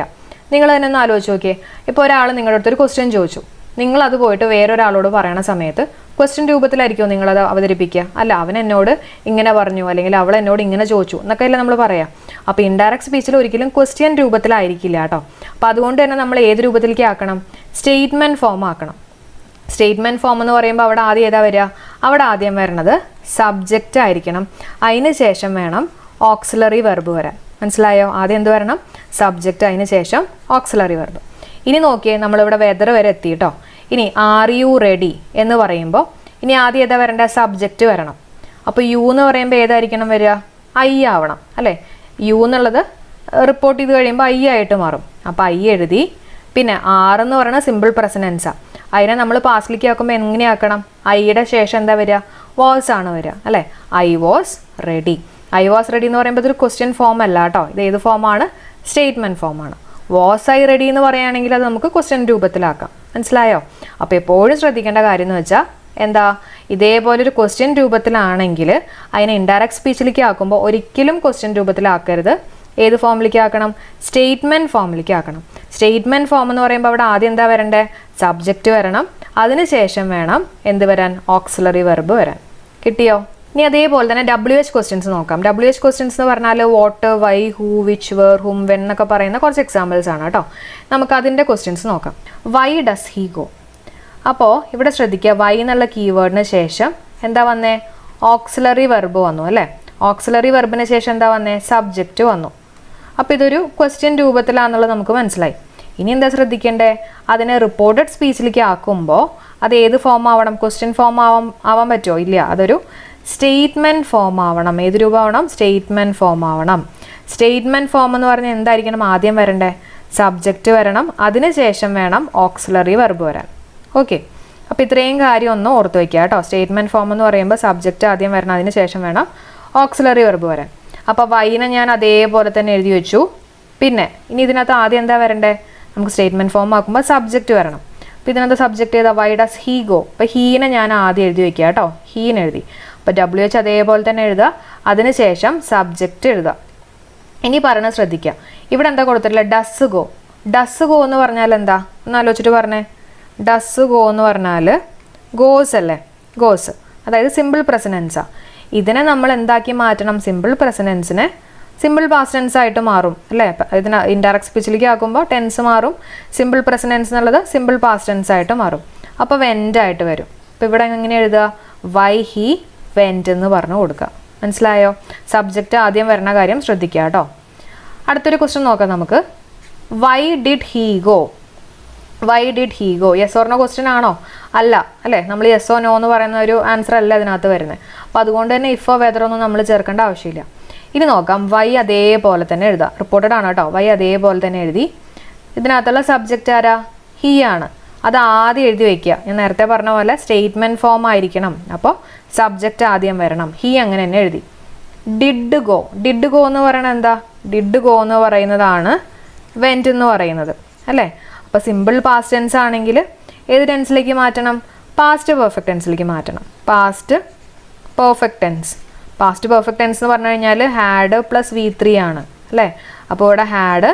നിങ്ങൾ തന്നെ ഒന്ന് ആലോചിച്ച് നോക്കിയേ, ഇപ്പോൾ ഒരാൾ നിങ്ങളുടെ അടുത്തൊരു ക്വസ്റ്റ്യൻ ചോദിച്ചു, നിങ്ങളത് പോയിട്ട് വേറൊരാളോട് പറയണ സമയത്ത് ക്വസ്റ്റ്യൻ രൂപത്തിലായിരിക്കുമോ നിങ്ങളത് അവതരിപ്പിക്കുക, അല്ല അവൻ എന്നോട് ഇങ്ങനെ പറഞ്ഞു അല്ലെങ്കിൽ അവൾ എന്നോട് ഇങ്ങനെ ചോദിച്ചു എന്നൊക്കെ അല്ലേ നമ്മൾ പറയാം. അപ്പോൾ ഇൻഡയറക്റ്റ് സ്പീച്ചിൽ ഒരിക്കലും ക്വസ്റ്റ്യൻ രൂപത്തിലായിരിക്കില്ല കേട്ടോ. അപ്പോൾ അതുകൊണ്ട് തന്നെ നമ്മൾ ഏത് രൂപത്തിലേക്ക് ആക്കണം, സ്റ്റേറ്റ്മെൻറ്റ് ഫോം ആക്കണം. സ്റ്റേറ്റ്മെൻറ്റ് ഫോം എന്ന് പറയുമ്പോൾ അവിടെ ആദ്യം ഏതാ വരിക, അവിടെ ആദ്യം വരണത് സബ്ജക്റ്റ് ആയിരിക്കണം, അതിന് ശേഷം വേണം ഓക്സിലറി വെർബ് വരാൻ. മനസ്സിലായോ? ആദ്യം എന്ത് വരണം, സബ്ജക്റ്റ്, അതിന് ശേഷം ഓക്സിലറി വെർബ്. ഇനി നോക്കിയേ, നമ്മളിവിടെ വെദർ വരെ എത്തി കേട്ടോ. ഇനി ആർ യു റെഡി എന്ന് പറയുമ്പോൾ ഇനി ആദ്യം ഏതാ വരേണ്ട, സബ്ജക്റ്റ് വരണം. അപ്പോൾ യു എന്ന് പറയുമ്പോൾ ഏതായിരിക്കണം വരിക, ഐ ആവണം അല്ലേ. യു എന്നുള്ളത് റിപ്പോർട്ട് ചെയ്ത് കഴിയുമ്പോൾ ഐ ആയിട്ട് മാറും. അപ്പോൾ ഐ എഴുതി. പിന്നെ ആർ എന്ന് പറയുന്നത് സിമ്പിൾ പ്രസനൻസാണ്, അതിനെ നമ്മൾ പാസ്റ്റിലേക്ക് ആക്കുമ്പോൾ എങ്ങനെയാക്കണം, ഐയുടെ ശേഷം എന്താ വരിക, വാസ് ആണ് വരിക അല്ലേ. I was ready. I was ready എന്ന് പറയുമ്പോൾ ഇതൊരു ക്വസ്റ്റ്യൻ ഫോം അല്ല കേട്ടോ, ഇത് ഏത് ഫോമാണ്, സ്റ്റേറ്റ്മെൻറ്റ് ഫോമാണ്. വാസ് ഐ റെഡി എന്ന് പറയുകയാണെങ്കിൽ അത് നമുക്ക് ക്വസ്റ്റ്യൻ രൂപത്തിലാക്കാം. മനസ്സിലായോ? അപ്പോൾ എപ്പോഴും ശ്രദ്ധിക്കേണ്ട കാര്യം എന്ന് വെച്ചാൽ എന്താ, ഇതേപോലൊരു ക്വസ്റ്റ്യൻ രൂപത്തിലാണെങ്കിൽ അതിനെ ഇൻഡയറക്റ്റ് സ്പീച്ചിലേക്ക് ആക്കുമ്പോൾ ഒരിക്കലും ക്വസ്റ്റ്യൻ രൂപത്തിലാക്കരുത്. ഏത് ഫോമിലേക്ക് ആക്കണം, സ്റ്റേറ്റ്മെൻറ്റ് ഫോമിലേക്ക് ആക്കണം. സ്റ്റേറ്റ്മെൻറ്റ് ഫോം എന്ന് പറയുമ്പോൾ അവിടെ ആദ്യം എന്താ വരണ്ടേ, സബ്ജക്റ്റ് വരണം, അതിന് ശേഷം വേണം എന്ത് വരാൻ, ഓക്സിലറി വെർബ് വരാൻ. കിട്ടിയോ? ഇനി അതേപോലെ തന്നെ WH ക്വസ്റ്റ്യൻസ് നോക്കാം. WH ക്വസ്റ്റ്യൻസ് എന്ന് പറഞ്ഞാൽ what, why, who, which, where, whom, when എന്നൊക്കെ പറയുന്ന കുറച്ച് എക്സാമ്പിൾസ് ആണ് കേട്ടോ. നമുക്ക് അതിൻ്റെ ക്വസ്റ്റ്യൻസ് നോക്കാം. Why does he go. അപ്പോൾ ഇവിടെ ശ്രദ്ധിക്കുക, വൈ എന്നുള്ള കീവേഡിന് ശേഷം എന്താ വന്നേ, ഓക്സിലറി വെർബ് വന്നു അല്ലേ. ഓക്സിലറി വെർബിന് ശേഷം എന്താ വന്നേ, സബ്ജക്റ്റ് വന്നു. അപ്പോൾ ഇതൊരു ക്വസ്റ്റ്യൻ രൂപത്തിലാണെന്നുള്ളത് നമുക്ക് മനസ്സിലായി. ഇനി എന്താ ശ്രദ്ധിക്കേണ്ടേ, അതിനെ റിപ്പോർട്ടഡ് സ്പീച്ചിലേക്ക് ആക്കുമ്പോൾ അത് ഏത് ഫോം ആവണം, ക്വസ്റ്റ്യൻ ഫോം ആവാൻ പറ്റുമോ, ഇല്ല, അതൊരു സ്റ്റേറ്റ്മെൻറ്റ് ഫോം ആവണം. ഏത് രൂപമാവണം, സ്റ്റേറ്റ്മെൻറ്റ് ഫോം ആവണം. സ്റ്റേറ്റ്മെൻറ്റ് ഫോം എന്ന് പറഞ്ഞാൽ എന്തായിരിക്കണം, ആദ്യം വരണ്ടേ, സബ്ജക്റ്റ് വരണം, അതിന് ശേഷം വേണം ഓക്സിലറി വെർബ് വരാൻ. ഓക്കെ, അപ്പോൾ ഇത്രയും കാര്യം ഒന്ന് ഓർത്ത് വയ്ക്കുക കേട്ടോ. സ്റ്റേറ്റ്മെൻറ്റ് ഫോം എന്ന് പറയുമ്പോൾ സബ്ജക്റ്റ് ആദ്യം വരണം, അതിന് ശേഷം വേണം ഓക്സിലറി വെർബ് വരാൻ. അപ്പോൾ വൈനെ ഞാൻ അതേപോലെ തന്നെ എഴുതി വെച്ചു. പിന്നെ ഇനി ഇതിനകത്ത് ആദ്യം എന്താ വരണ്ടേ, നമുക്ക് സ്റ്റേറ്റ്മെൻറ്റ് ഫോം ആക്കുമ്പോൾ സബ്ജക്റ്റ് വരണം. അപ്പോൾ ഇതിനകത്ത് സബ്ജക്റ്റ് ചെയ്താൽ വൈ ഡസ് ഹീ ഗോ. അപ്പോൾ ഹീനെ ഞാൻ ആദ്യം എഴുതി വയ്ക്കുക കേട്ടോ, ഹീനെ എഴുതി. അപ്പോൾ WH അതേപോലെ തന്നെ എഴുതുക, അതിന് ശേഷം സബ്ജക്റ്റ് എഴുതുക. ഇനി പറയുന്നത് ശ്രദ്ധിക്കുക, ഇവിടെ എന്താ കൊടുത്തിട്ടില്ല, ഡസ് ഗോ. ഡസ് ഗോ എന്ന് പറഞ്ഞാൽ എന്താ, ഒന്ന് ആലോചിച്ചിട്ട് പറഞ്ഞേ. ഡസ് ഗോ എന്ന് പറഞ്ഞാൽ ഗോസ് അല്ലേ, ഗോസ്, അതായത് സിമ്പിൾ പ്രസനൻസാണ്. ഇതിനെ നമ്മൾ എന്താക്കി മാറ്റണം, സിമ്പിൾ പ്രസനൻസിനെ സിമ്പിൾ പാസ്റ്റ് ടെൻസ് ആയിട്ട് മാറും അല്ലേ. ഇതിന് ഇൻഡയറക്റ്റ് സ്പീച്ചിലേക്ക് ആക്കുമ്പോൾ ടെൻസ് മാറും, സിമ്പിൾ പ്രസനൻസ് എന്നുള്ളത് സിമ്പിൾ പാസ്റ്റ് ടെൻസ് ആയിട്ട് മാറും. അപ്പോൾ വെൻറ്റ് ആയിട്ട് വരും. അപ്പോൾ ഇവിടെ എങ്ങനെ എഴുതുക, വൈ ഹി വെൻറ്റ് എന്ന് പറഞ്ഞു കൊടുക്കുക. മനസ്സിലായോ? സബ്ജക്റ്റ് ആദ്യം വരുന്ന കാര്യം ശ്രദ്ധിക്കുക കേട്ടോ. അടുത്തൊരു ക്വസ്റ്റ്യൻ നോക്കാം നമുക്ക്. Why did he go. Why did he go, yes or no question ആണോ? അല്ല അല്ലേ, നമ്മൾ യെസ് ഓ നോ എന്ന് പറയുന്ന ഒരു ആൻസർ അല്ല അതിനകത്ത് വരുന്നത്. അപ്പോൾ അതുകൊണ്ട് തന്നെ ഇഫോ വെദർ ഒന്നും നമ്മൾ ചേർക്കേണ്ട ആവശ്യമില്ല. ഇനി നോക്കാം, വൈ അതേപോലെ തന്നെ എഴുതാം. റിപ്പോർട്ടഡ് ആണ് കേട്ടോ. വൈ അതേപോലെ തന്നെ എഴുതി. ഇതിനകത്തുള്ള സബ്ജക്റ്റ് ആരാ, ഹീ ആണ്. അത് ആദ്യം എഴുതി വയ്ക്കുക. ഞാൻ നേരത്തെ പറഞ്ഞ പോലെ സ്റ്റേറ്റ്മെൻറ്റ് ഫോം ആയിരിക്കണം. അപ്പോൾ സബ്ജക്റ്റ് ആദ്യം വരണം. ഹീ അങ്ങനെ തന്നെ എഴുതി. Did go. ഡിഡ് ഗോ എന്ന് പറയണത് എന്താ, ഡിഡ് ഗോ എന്ന് പറയുന്നതാണ് വെൻറ്റ് എന്ന് പറയുന്നത് അല്ലേ. അപ്പോൾ സിമ്പിൾ പാസ്റ്റ് ടെൻസ് ആണെങ്കിൽ ഏത് ടെൻസിലേക്ക് മാറ്റണം, പാസ്റ്റ് പെർഫെക്റ്റ് ടെൻസിലേക്ക് മാറ്റണം. Past perfect tense. Past perfect tense എന്ന് പറഞ്ഞു കഴിഞ്ഞാൽ ഹാഡ് പ്ലസ് V3 ആണ് അല്ലേ. അപ്പോൾ ഇവിടെ ഹാഡ്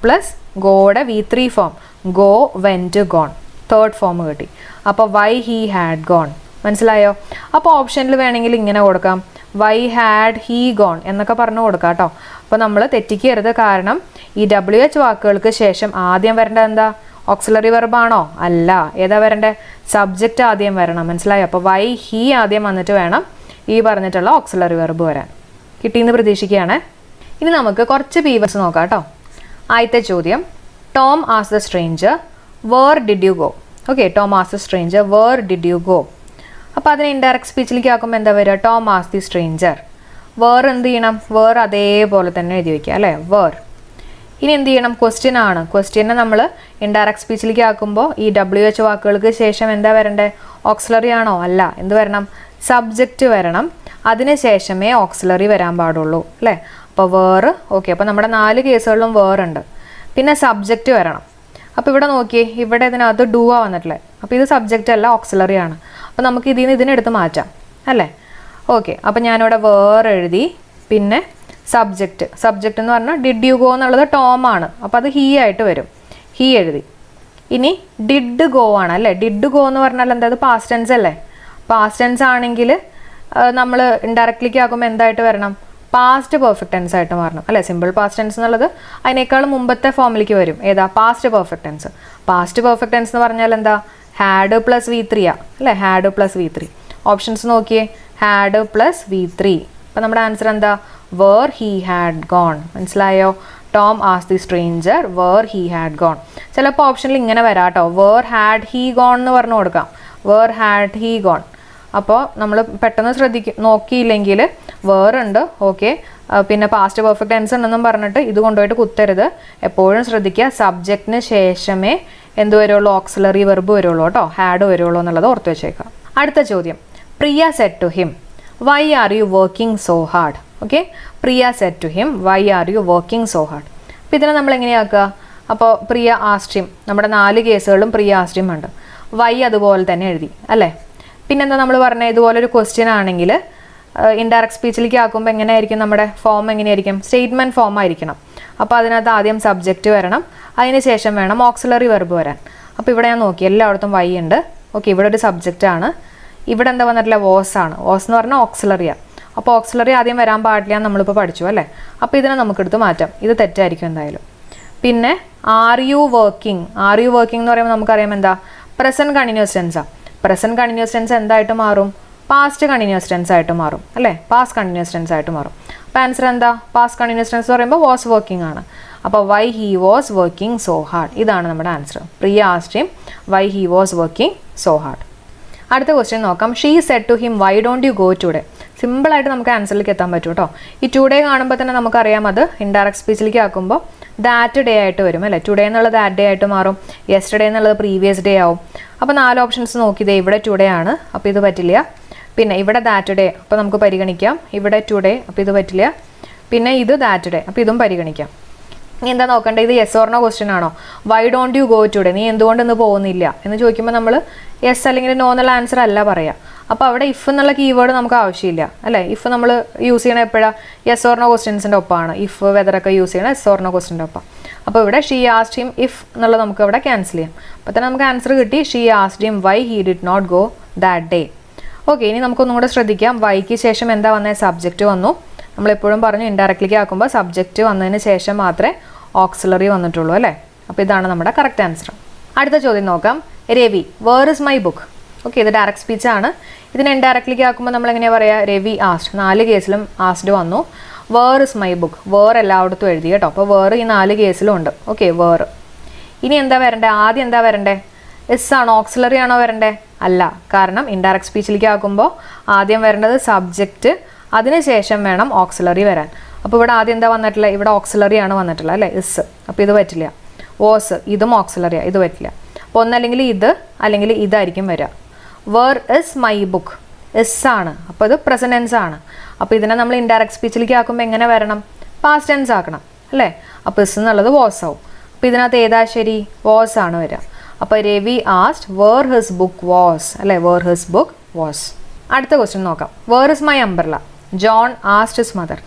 പ്ലസ് ഗോയുടെ V3 form, go, went, gone, third form കിട്ടി. അപ്പോൾ വൈ ഹീ ഹാഡ് ഗോൺ. മനസ്സിലായോ? അപ്പോൾ ഓപ്ഷനിൽ വേണമെങ്കിൽ ഇങ്ങനെ കൊടുക്കാം, വൈ ഹാഡ് ഹീ ഗോൺ എന്നൊക്കെ പറഞ്ഞു കൊടുക്കാം കേട്ടോ. അപ്പോൾ നമ്മൾ തെറ്റിക്കരുത്, കാരണം ഈ WH വാക്കുകൾക്ക് ശേഷം ആദ്യം വരേണ്ടത് എന്താ, ഓക്സിലറി വെർബാണോ? അല്ല. ഏതാ വരണ്ടേ? സബ്ജക്റ്റ് ആദ്യം വരണം. മനസ്സിലായോ? അപ്പോൾ വൈ ഹി ആദ്യം വന്നിട്ട് വേണം ഈ പറഞ്ഞിട്ടുള്ള ഓക്സിലറി വെർബ് വരാൻ. കിട്ടിയെന്ന് പ്രതീക്ഷിക്കുകയാണ്. ഇനി നമുക്ക് കുറച്ച് പീവേഴ്സ് നോക്കാം കേട്ടോ. ആദ്യത്തെ ചോദ്യം, ടോം ആസ് the stranger where did you go. Okay, Tom ആസ് the stranger where did you go. അപ്പോൾ അതിനെ ഇൻഡയറക്റ്റ് സ്പീച്ചിലേക്ക് ആക്കുമ്പോൾ എന്താ വരിക? ടോം ആസ് ദി സ്ട്രേഞ്ചർ. വേർ എന്ത് ചെയ്യണം? വേർ അതേപോലെ തന്നെ എഴുതി വയ്ക്കുക അല്ലേ, വേർ. ഇനി എന്ത് ചെയ്യണം? ക്വസ്റ്റ്യൻ ആണ്. ക്വസ്റ്റ്യനെ നമ്മൾ ഇൻഡയറക്റ്റ് സ്പീച്ചിലേക്ക് ആക്കുമ്പോൾ ഈ WH വാക്കുകൾക്ക് ശേഷം എന്താ വരണ്ടേ? ഓക്സിലറി ആണോ? അല്ല. എന്ത് വരണം? സബ്ജക്റ്റ് വരണം. അതിന് ശേഷമേ ഓക്സിലറി വരാൻ പാടുള്ളൂ അല്ലേ. അപ്പോൾ വേർ. ഓക്കെ, അപ്പോൾ നമ്മുടെ 4 കേസുകളിലും വേർ ഉണ്ട്. പിന്നെ സബ്ജക്റ്റ് വരണം. അപ്പോൾ ഇവിടെ നോക്കിയേ, ഇവിടെ ഇതിനകത്ത് ഡു ആ വന്നിട്ടുള്ളത്. അപ്പോൾ ഇത് സബ്ജക്റ്റ് അല്ല, ഓക്സിലറി ആണ്. അപ്പോൾ നമുക്ക് ഇതിനെടുത്ത് മാറ്റാം അല്ലേ. ഓക്കെ, അപ്പോൾ ഞാനിവിടെ വേർ എഴുതി. പിന്നെ സബ്ജക്റ്റ് എന്ന് പറഞ്ഞാൽ ഡിഡ് യു ഗോ എന്നുള്ളത് ടോം ആണ്. അപ്പോൾ അത് ഹീ ആയിട്ട് വരും. ഹീ എഴുതി. ഇനി ഡിഡ് ഗോ ആണ് അല്ലേ. ഡിഡ് ഗോ എന്ന് പറഞ്ഞാൽ എന്താ? അത് പാസ്റ്റ് ടെൻസ് അല്ലേ. പാസ്റ്റ് ടെൻസ് ആണെങ്കിൽ നമ്മൾ ഇൻഡയറക്റ്റ്ലിക്ക് ആക്കുമ്പോൾ എന്തായിട്ട് വരണം? പാസ്റ്റ് പെർഫെക്റ്റ് ടെൻസ് ആയിട്ട് മാറണം അല്ലേ. സിമ്പിൾ പാസ്റ്റ് ടെൻസ് എന്നുള്ളത് അതിനേക്കാൾ മുമ്പത്തെ ഫോമിലേക്ക് വരും. ഏതാ? Past perfect tense. Past perfect tense എന്ന് പറഞ്ഞാൽ എന്താ? ഹാഡ് പ്ലസ് V3 അല്ലേ. Had plus V3. ഓപ്ഷൻസ് നോക്കിയേ, ഹാഡ് പ്ലസ് V3. അപ്പം നമ്മുടെ ആൻസർ എന്താ? Where he had gone. മനസ്സിലായോ? ടോം ആസ് the stranger where he had gone. ചിലപ്പോൾ ഓപ്ഷനിൽ ഇങ്ങനെ വരാം കേട്ടോ, വേർ ഹാഡ് ഹി ഗോൺ എന്ന് പറഞ്ഞു കൊടുക്കാം. Where had he gone. അപ്പോൾ നമ്മൾ പെട്ടെന്ന് നോക്കിയില്ലെങ്കിൽ വേർ ഉണ്ട്. ഓക്കെ, പിന്നെ പാസ്റ്റ് പെർഫെക്റ്റ് ടെൻസ് ഉണ്ടെന്നും പറഞ്ഞിട്ട് ഇത് കൊണ്ടുപോയിട്ട് കുത്തരുത്. എപ്പോഴും ശ്രദ്ധിക്കുക, സബ്ജക്റ്റിന് ശേഷമേ എന്ത് വരുള്ളൂ? ഓക്സിലറി വെർബ് വരുള്ളൂ കേട്ടോ. ഹാഡ് വരുള്ളൂ എന്നുള്ളത് ഓർത്ത് വെച്ചേക്കാം. അടുത്ത ചോദ്യം, Priya said to him why are you working so hard. Okay, Priya said to him why are you working so hard. അപ്പോൾ ഇതിനെ നമ്മൾ എങ്ങനെയാക്കുക? അപ്പോൾ പ്രിയ ആസ്ട്രീം, നമ്മുടെ 4 കേസുകളിലും പ്രിയ ആസ്ട്രീം ഉണ്ട്. വൈ അതുപോലെ തന്നെ എഴുതി അല്ലേ. പിന്നെന്താ നമ്മൾ പറഞ്ഞത്? ഇതുപോലൊരു ക്വസ്റ്റ്യൻ ആണെങ്കിൽ ഇൻഡയറക്റ്റ് സ്പീച്ചിലേക്ക് ആക്കുമ്പോൾ എങ്ങനെയായിരിക്കും നമ്മുടെ ഫോം? എങ്ങനെയായിരിക്കും? സ്റ്റേറ്റ്മെൻറ്റ് ഫോം ആയിരിക്കണം. അപ്പോൾ അതിനകത്ത് ആദ്യം സബ്ജക്റ്റ് വരണം. അതിന് ശേഷം വേണം ഓക്സിലറി വെർബ് വരാൻ. അപ്പോൾ ഇവിടെ ഞാൻ നോക്കി, എല്ലായിടത്തും വൈ ഉണ്ട്. ഓക്കെ, ഇവിടെ ഒരു സബ്ജക്റ്റ് ആണ്. ഇവിടെ എന്താ വന്നിട്ടില്ല? വോസ് ആണ്. വോസ് എന്ന് പറഞ്ഞാൽ ഓക്സിലറിയാണ്. അപ്പോൾ ഓക്സിലറി ആദ്യം വരാൻ പാടില്ല എന്ന് നമ്മളിപ്പോൾ പഠിച്ചു അല്ലേ. അപ്പോൾ ഇതിനെ നമുക്കെടുത്ത് മാറ്റാം. ഇത് തെറ്റായിരിക്കും എന്തായാലും. പിന്നെ are you working. Are you working എന്ന് പറയുമ്പോൾ നമുക്കറിയാം എന്താ? പ്രസൻറ്റ് കണ്ടിന്യൂസ് ടെൻസാണ്. പ്രസൻറ്റ് കണ്ടിന്യൂസ് ടെൻസ് എന്തായിട്ട് മാറും? പാസ്റ്റ് കണ്ടിന്യൂസ് ടെൻസ് ആയിട്ട് മാറും അല്ലേ. പാസ്റ്റ് കണ്ടിന്യൂസ് ടെൻസ് ആയിട്ട് മാറും. അപ്പോൾ ആൻസർ എന്താ? പാസ്റ്റ് കണ്ടിന്യൂസ് ടെൻസ് എന്ന് പറയുമ്പോൾ വാസ് വർക്കിംഗ് ആണ്. അപ്പോൾ why he was working so hard. ഇതാണ് നമ്മുടെ answer. Priya asked him why he was working so hard. അടുത്ത ക്വസ്റ്റ്യൻ നോക്കാം. She said to him why don't you go today. സിമ്പിളായിട്ട് നമുക്ക് ആൻസറിലേക്ക് എത്താൻ പറ്റും കേട്ടോ. ഈ ടുഡേ കാണുമ്പോൾ തന്നെ നമുക്കറിയാം അത് ഇൻഡയറക്റ്റ് സ്പീച്ചിലേക്ക് ആക്കുമ്പോൾ ദാറ്റ് ഡേ ആയിട്ട് വരും അല്ലേ. ടുഡേ എന്നുള്ളത് ദാറ്റ് ഡേ ആയിട്ട് മാറും. യെസ്റ്റർഡേ എന്നുള്ളത് പ്രീവിയസ് ഡേ ആവും. അപ്പോൾ 4 ഓപ്ഷൻസ് നോക്കിയതേ. ഇവിടെ ടുഡേ ആണ്, അപ്പോൾ ഇത് പറ്റില്ല. പിന്നെ ഇവിടെ ദാറ്റ് ഡേ, അപ്പോൾ നമുക്ക് പരിഗണിക്കാം. ഇവിടെ ടുഡേ, അപ്പോൾ ഇത് പറ്റില്ല. പിന്നെ ഇത് ദാറ്റ് ഡേ, അപ്പോൾ ഇതും പരിഗണിക്കാം. നീ എന്താ നോക്കണ്ടേ? ഇത് യെസ് ഓർ നോ ക്വസ്റ്റ്യൻ ആണോ? Y don't you go today, നീ എന്തുകൊണ്ട് ഇന്ന് പോകുന്നില്ല എന്ന് ചോദിക്കുമ്പോൾ നമ്മൾ യെസ് അല്ലെങ്കിൽ നോ എന്നുള്ള ആൻസർ അല്ല പറയാം. അപ്പോൾ അവിടെ ഇഫ് എന്നുള്ള കീവേഡ് നമുക്ക് ആവശ്യമില്ല അല്ലേ. ഇഫ് നമ്മൾ യൂസ് ചെയ്യണത് എപ്പോഴാണ്? യെസ് ഓർ നോ ക്വസ്റ്റ്യൻസിൻ്റെ ഒപ്പമാണ്. ഇഫ് വെതറൊക്കെ യൂസ് ചെയ്യണം യെസ് ഓർ നോ ക്വസ്റ്റ്യൻ്റെ ഒപ്പം. അപ്പോൾ ഇവിടെ ഷീ ആസ്ക്ഡ് ഹിം ഇഫ് എന്നുള്ളത് നമുക്ക് ഇവിടെ ക്യാൻസൽ ചെയ്യാം. അപ്പോൾ തന്നെ നമുക്ക് ആൻസർ കിട്ടി. She asked him why he did not go that day. Okay, ഇനി നമുക്കൊന്നും കൂടെ ശ്രദ്ധിക്കാം. വൈക്ക് ശേഷം എന്താ വന്നത്? സബ്ജക്റ്റ് വന്നു. നമ്മളെപ്പോഴും പറഞ്ഞു ഇൻഡയറക്റ്റ്ലിക്ക് ആക്കുമ്പോൾ സബ്ജക്റ്റ് വന്നതിന് ശേഷം മാത്രമേ ഓക്സിലറി വന്നിട്ടുള്ളൂ അല്ലേ. അപ്പോൾ ഇതാണ് നമ്മുടെ കറക്റ്റ് ആൻസർ. അടുത്ത ചോദ്യം നോക്കാം. Ravi where is my book. Okay, ഇത് ഡയറക്റ്റ് സ്പീച്ചാണ്. ഇതിനെ ഇൻഡയറക്റ്റ്ലിക്ക് ആക്കുമ്പോൾ നമ്മൾ എങ്ങനെയാണ് പറയുക? രവി ആസ്ക്ഡ്. 4 കേസിലും ആസ്ക്ഡ് വന്നു. Where is my book. Where എല്ലായിടത്തും എഴുതി കേട്ടോ. അപ്പോൾ വേർ ഈ 4 കേസിലും ഉണ്ട്. Okay, where. ഇനി എന്താ വരണ്ടേ? ആദ്യം എന്താ വരണ്ടേ? എസ് ആണോ? ഓക്സിലറി ആണോ വരണ്ടേ? അല്ല. കാരണം ഇൻഡയറക്റ്റ് സ്പീച്ചിലേക്ക് ആക്കുമ്പോൾ ആദ്യം വരേണ്ടത് സബ്ജക്റ്റ്, അതിനുശേഷം വേണം ഓക്സിലറി വരാൻ. അപ്പോൾ ഇവിടെ ആദ്യം എന്താ വന്നിട്ടുള്ളത്? ഇവിടെ ഓക്സിലറി ആണ് വന്നിട്ടുള്ളത് അല്ലേ, ഇസ്. അപ്പോൾ ഇത് പറ്റില്ല. വാസ്, ഇതും ഓക്സിലറിയാണ്, ഇത് പറ്റില്ല. അപ്പോൾ ഒന്നല്ലെങ്കിൽ ഇത് അല്ലെങ്കിൽ ഇതായിരിക്കും വരിക. Where is my book, is ആണ്. അപ്പോൾ ഇത് പ്രസന്റ് ടെൻസ് ആണ്. അപ്പോൾ ഇതിനെ നമ്മൾ ഇൻഡയറക്റ്റ് സ്പീച്ചിലേക്ക് ആക്കുമ്പോൾ എങ്ങനെ വരണം? പാസ്റ്റ് ടെൻസ് ആക്കണം അല്ലേ. അപ്പോൾ ഇസ് എന്നുള്ളത് വാസ് ആവും. അപ്പോൾ ഇതിനകത്ത് ഏതാ ശരി? വാസ് ആണ് വരിക. അപ്പോൾ Ravi asked where his book was അല്ലേ. Where his book was. അടുത്ത ക്വസ്റ്റ്യൻ നോക്കാം. Where is my umbrella. John asked his mother.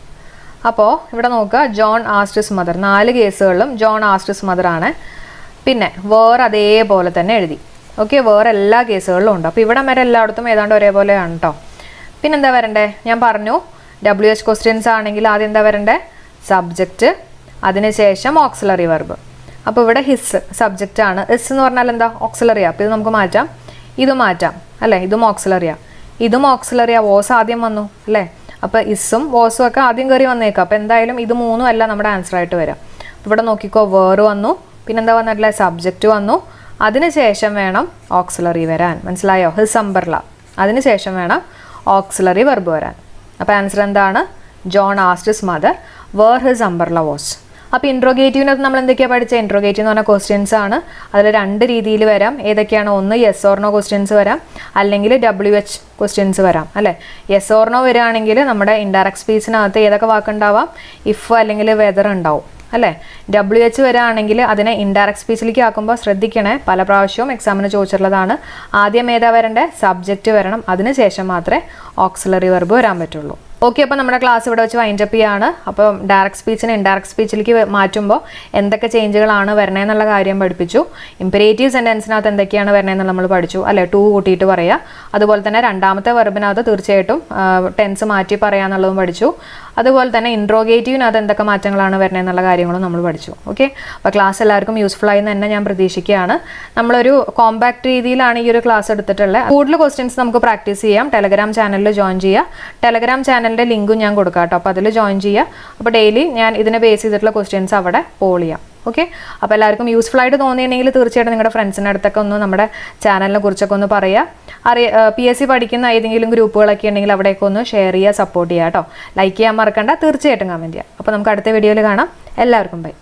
അപ്പോൾ ഇവിടെ നോക്കുക, ജോൺ ആസ്ക്ഡ് ഹിസ് മദർ. 4 കേസുകളിലും ജോൺ ആസ്ക്ഡ് ഹിസ് മദർ ആണ്. പിന്നെ വേർ അതേപോലെ തന്നെ എഴുതി. ഓക്കെ, വേർ എല്ലാ കേസുകളിലും ഉണ്ട്. അപ്പോൾ ഇവിടെ വരെ എല്ലായിടത്തും ഏതാണ്ട് ഒരേപോലെയാണ് കേട്ടോ. പിന്നെന്താ വരണ്ടേ? ഞാൻ പറഞ്ഞു WH ക്വസ്റ്റ്യൻസ് ആണെങ്കിൽ ആദ്യം എന്താ വരണ്ടേ? സബ്ജക്റ്റ്, അതിനുശേഷം ഓക്സിലറി വെർബ്. അപ്പോൾ ഇവിടെ ഹിസ് സബ്ജക്റ്റ് ആണ്. ഇസ് എന്ന് പറഞ്ഞാൽ എന്താ? ഓക്സിലറിയാ. അപ്പോൾ ഇത് നമുക്ക് മാറ്റാം, ഇത് മാറ്റാം അല്ലേ? ഇതും ഓക്സിലറിയാ, ഇതും ഓക്സിലറിയാ. വോസ് ആദ്യം വന്നു അല്ലേ? അപ്പോൾ ഇസും വോസും ഒക്കെ ആദ്യം കയറി വന്നേക്കാം. അപ്പോൾ എന്തായാലും ഇത് മൂന്നും അല്ല നമ്മുടെ ആൻസർ ആയിട്ട് വരാം. ഇവിടെ നോക്കിക്കോ, വേർ വന്നു, പിന്നെന്താ വന്നിട്ടില്ല? സബ്ജക്റ്റ് വന്നു. അതിനുശേഷം വേണം ഓക്സിലറി വരാൻ. മനസ്സിലായോ? His umbrella. അതിനുശേഷം വേണം ഓക്സിലറി വെർബ് വരാൻ. അപ്പോൾ ആൻസർ എന്താണ്? John asked his mother where his umbrella was. അപ്പോൾ ഇൻട്രോഗേറ്റീവിനകത്ത് നമ്മൾ എന്തൊക്കെയാണ് പഠിച്ചത്? ഇൻട്രോഗേറ്റീവ് എന്ന് പറഞ്ഞാൽ ക്വസ്റ്റ്യൻസ് ആണ്. അതിൽ 2 രീതിയിൽ വരാം. ഏതൊക്കെയാണ്? ഒന്ന് യെസ് ഓർ നോ ക്വസ്റ്റ്യൻസ് വരാം, അല്ലെങ്കിൽ WH ക്വസ്റ്റ്യൻസ് വരാം അല്ലേ? യെസ് ഓർ നോ വരികയാണെങ്കിൽ നമ്മുടെ ഇൻഡയറക്റ്റ് സ്പീച്ചിനകത്ത് ഏതൊക്കെ വാക്കുണ്ടാവാം? ഇഫ് അല്ലെങ്കിൽ വെദർ ഉണ്ടാവും അല്ലേ? WH വരികയാണെങ്കിൽ അതിനെ ഇൻഡയറക്റ്റ് സ്പീച്ചിലേക്ക് ആക്കുമ്പോൾ ശ്രദ്ധിക്കണേ, പല പ്രാവശ്യവും എക്സാമിന് ചോദിച്ചിട്ടുള്ളതാണ്. ആദ്യം ഏതാ വരണ്ടേ? സബ്ജക്റ്റ് വരണം. അതിനുശേഷം മാത്രമേ ഓക്സിലറി വെർബ് വരാൻ പറ്റുള്ളൂ. ഓക്കെ, അപ്പോൾ നമ്മുടെ ക്ലാസ് ഇവിടെ വെച്ച് വൈൻഡപ്പ് ചെയ്യാണ്. അപ്പോൾ ഡയറക്റ്റ് സ്പീച്ചിനെ ഇൻഡയറക്റ്റ് സ്പീച്ചിലേക്ക് മാറ്റുമ്പോൾ എന്തൊക്കെ ചേഞ്ചുകളാണ് വരണേന്നുള്ള കാര്യം പഠിപ്പിച്ചു. ഇമ്പരേറ്റീവ് സെൻറ്റൻസിനകത്ത് എന്തൊക്കെയാണ് വരണേന്ന് നമ്മൾ പഠിച്ചു അല്ലേ? ടു കൂട്ടിയിട്ട് പറയുക. അതുപോലെ തന്നെ രണ്ടാമത്തെ വെർബിനകത്ത് തീർച്ചയായിട്ടും ടെൻസ് മാറ്റി പറയാന്നുള്ളതും പഠിച്ചു. അതുപോലെ തന്നെ ഇൻട്രോഗേറ്റീവിനകത്ത് എന്തൊക്കെ മാറ്റങ്ങളാണ് വരണേന്നുള്ള കാര്യങ്ങളും നമ്മൾ പഠിച്ചു. ഓക്കെ, അപ്പോൾ ക്ലാസ് എല്ലാവർക്കും യൂസ്ഫുൾ ആയി എന്ന് തന്നെ ഞാൻ പ്രതീക്ഷിക്കുകയാണ്. നമ്മളൊരു കോമ്പാക്ട് രീതിയിലാണ് ഈ ഒരു ക്ലാസ് എടുത്തിട്ടുള്ളത്. കൂടുതൽ ക്വസ്റ്റ്യൻസ് നമുക്ക് പ്രാക്ടീസ് ചെയ്യാം. ടെലഗ്രാം ചാനലിൽ ജോയിൻ ചെയ്യുക. ടെലഗ്രാം ചാനലിൻ്റെ ലിങ്കും ഞാൻ കൊടുക്കാം കേട്ടോ. അപ്പോൾ അതിൽ ജോയിൻ ചെയ്യുക. അപ്പോൾ ഡെയിലി ഞാൻ ഇതിനെ ബേസ് ചെയ്തിട്ടുള്ള ക്വസ്റ്റ്യൻസ് അവിടെ പോൾ ചെയ്യാം. ഓക്കെ, അപ്പോൾ എല്ലാവർക്കും യൂസ്ഫുൾ ആയിട്ട് തോന്നിയിട്ടുണ്ടെങ്കിൽ തീർച്ചയായിട്ടും നിങ്ങളുടെ ഫ്രണ്ട്സിൻ്റെ അടുത്തൊക്കെ ഒന്ന് നമ്മുടെ ചാനലിനെ കുറിച്ചൊക്കെ ഒന്ന് പറയുക. PSC പഠിക്കുന്ന ഏതെങ്കിലും ഗ്രൂപ്പുകളൊക്കെ ഉണ്ടെങ്കിൽ അവിടെയൊക്കെ ഒന്ന് ഷെയർ ചെയ്യുക, സപ്പോർട്ട് ചെയ്യുക കേട്ടോ. ലൈക്ക് ചെയ്യാൻ മറക്കണ്ട, തീർച്ചയായിട്ടും കമൻറ്റ് ചെയ്യുക. അപ്പോൾ നമുക്ക് അടുത്ത വീഡിയോയിൽ കാണാം. എല്ലാവർക്കും ബൈ.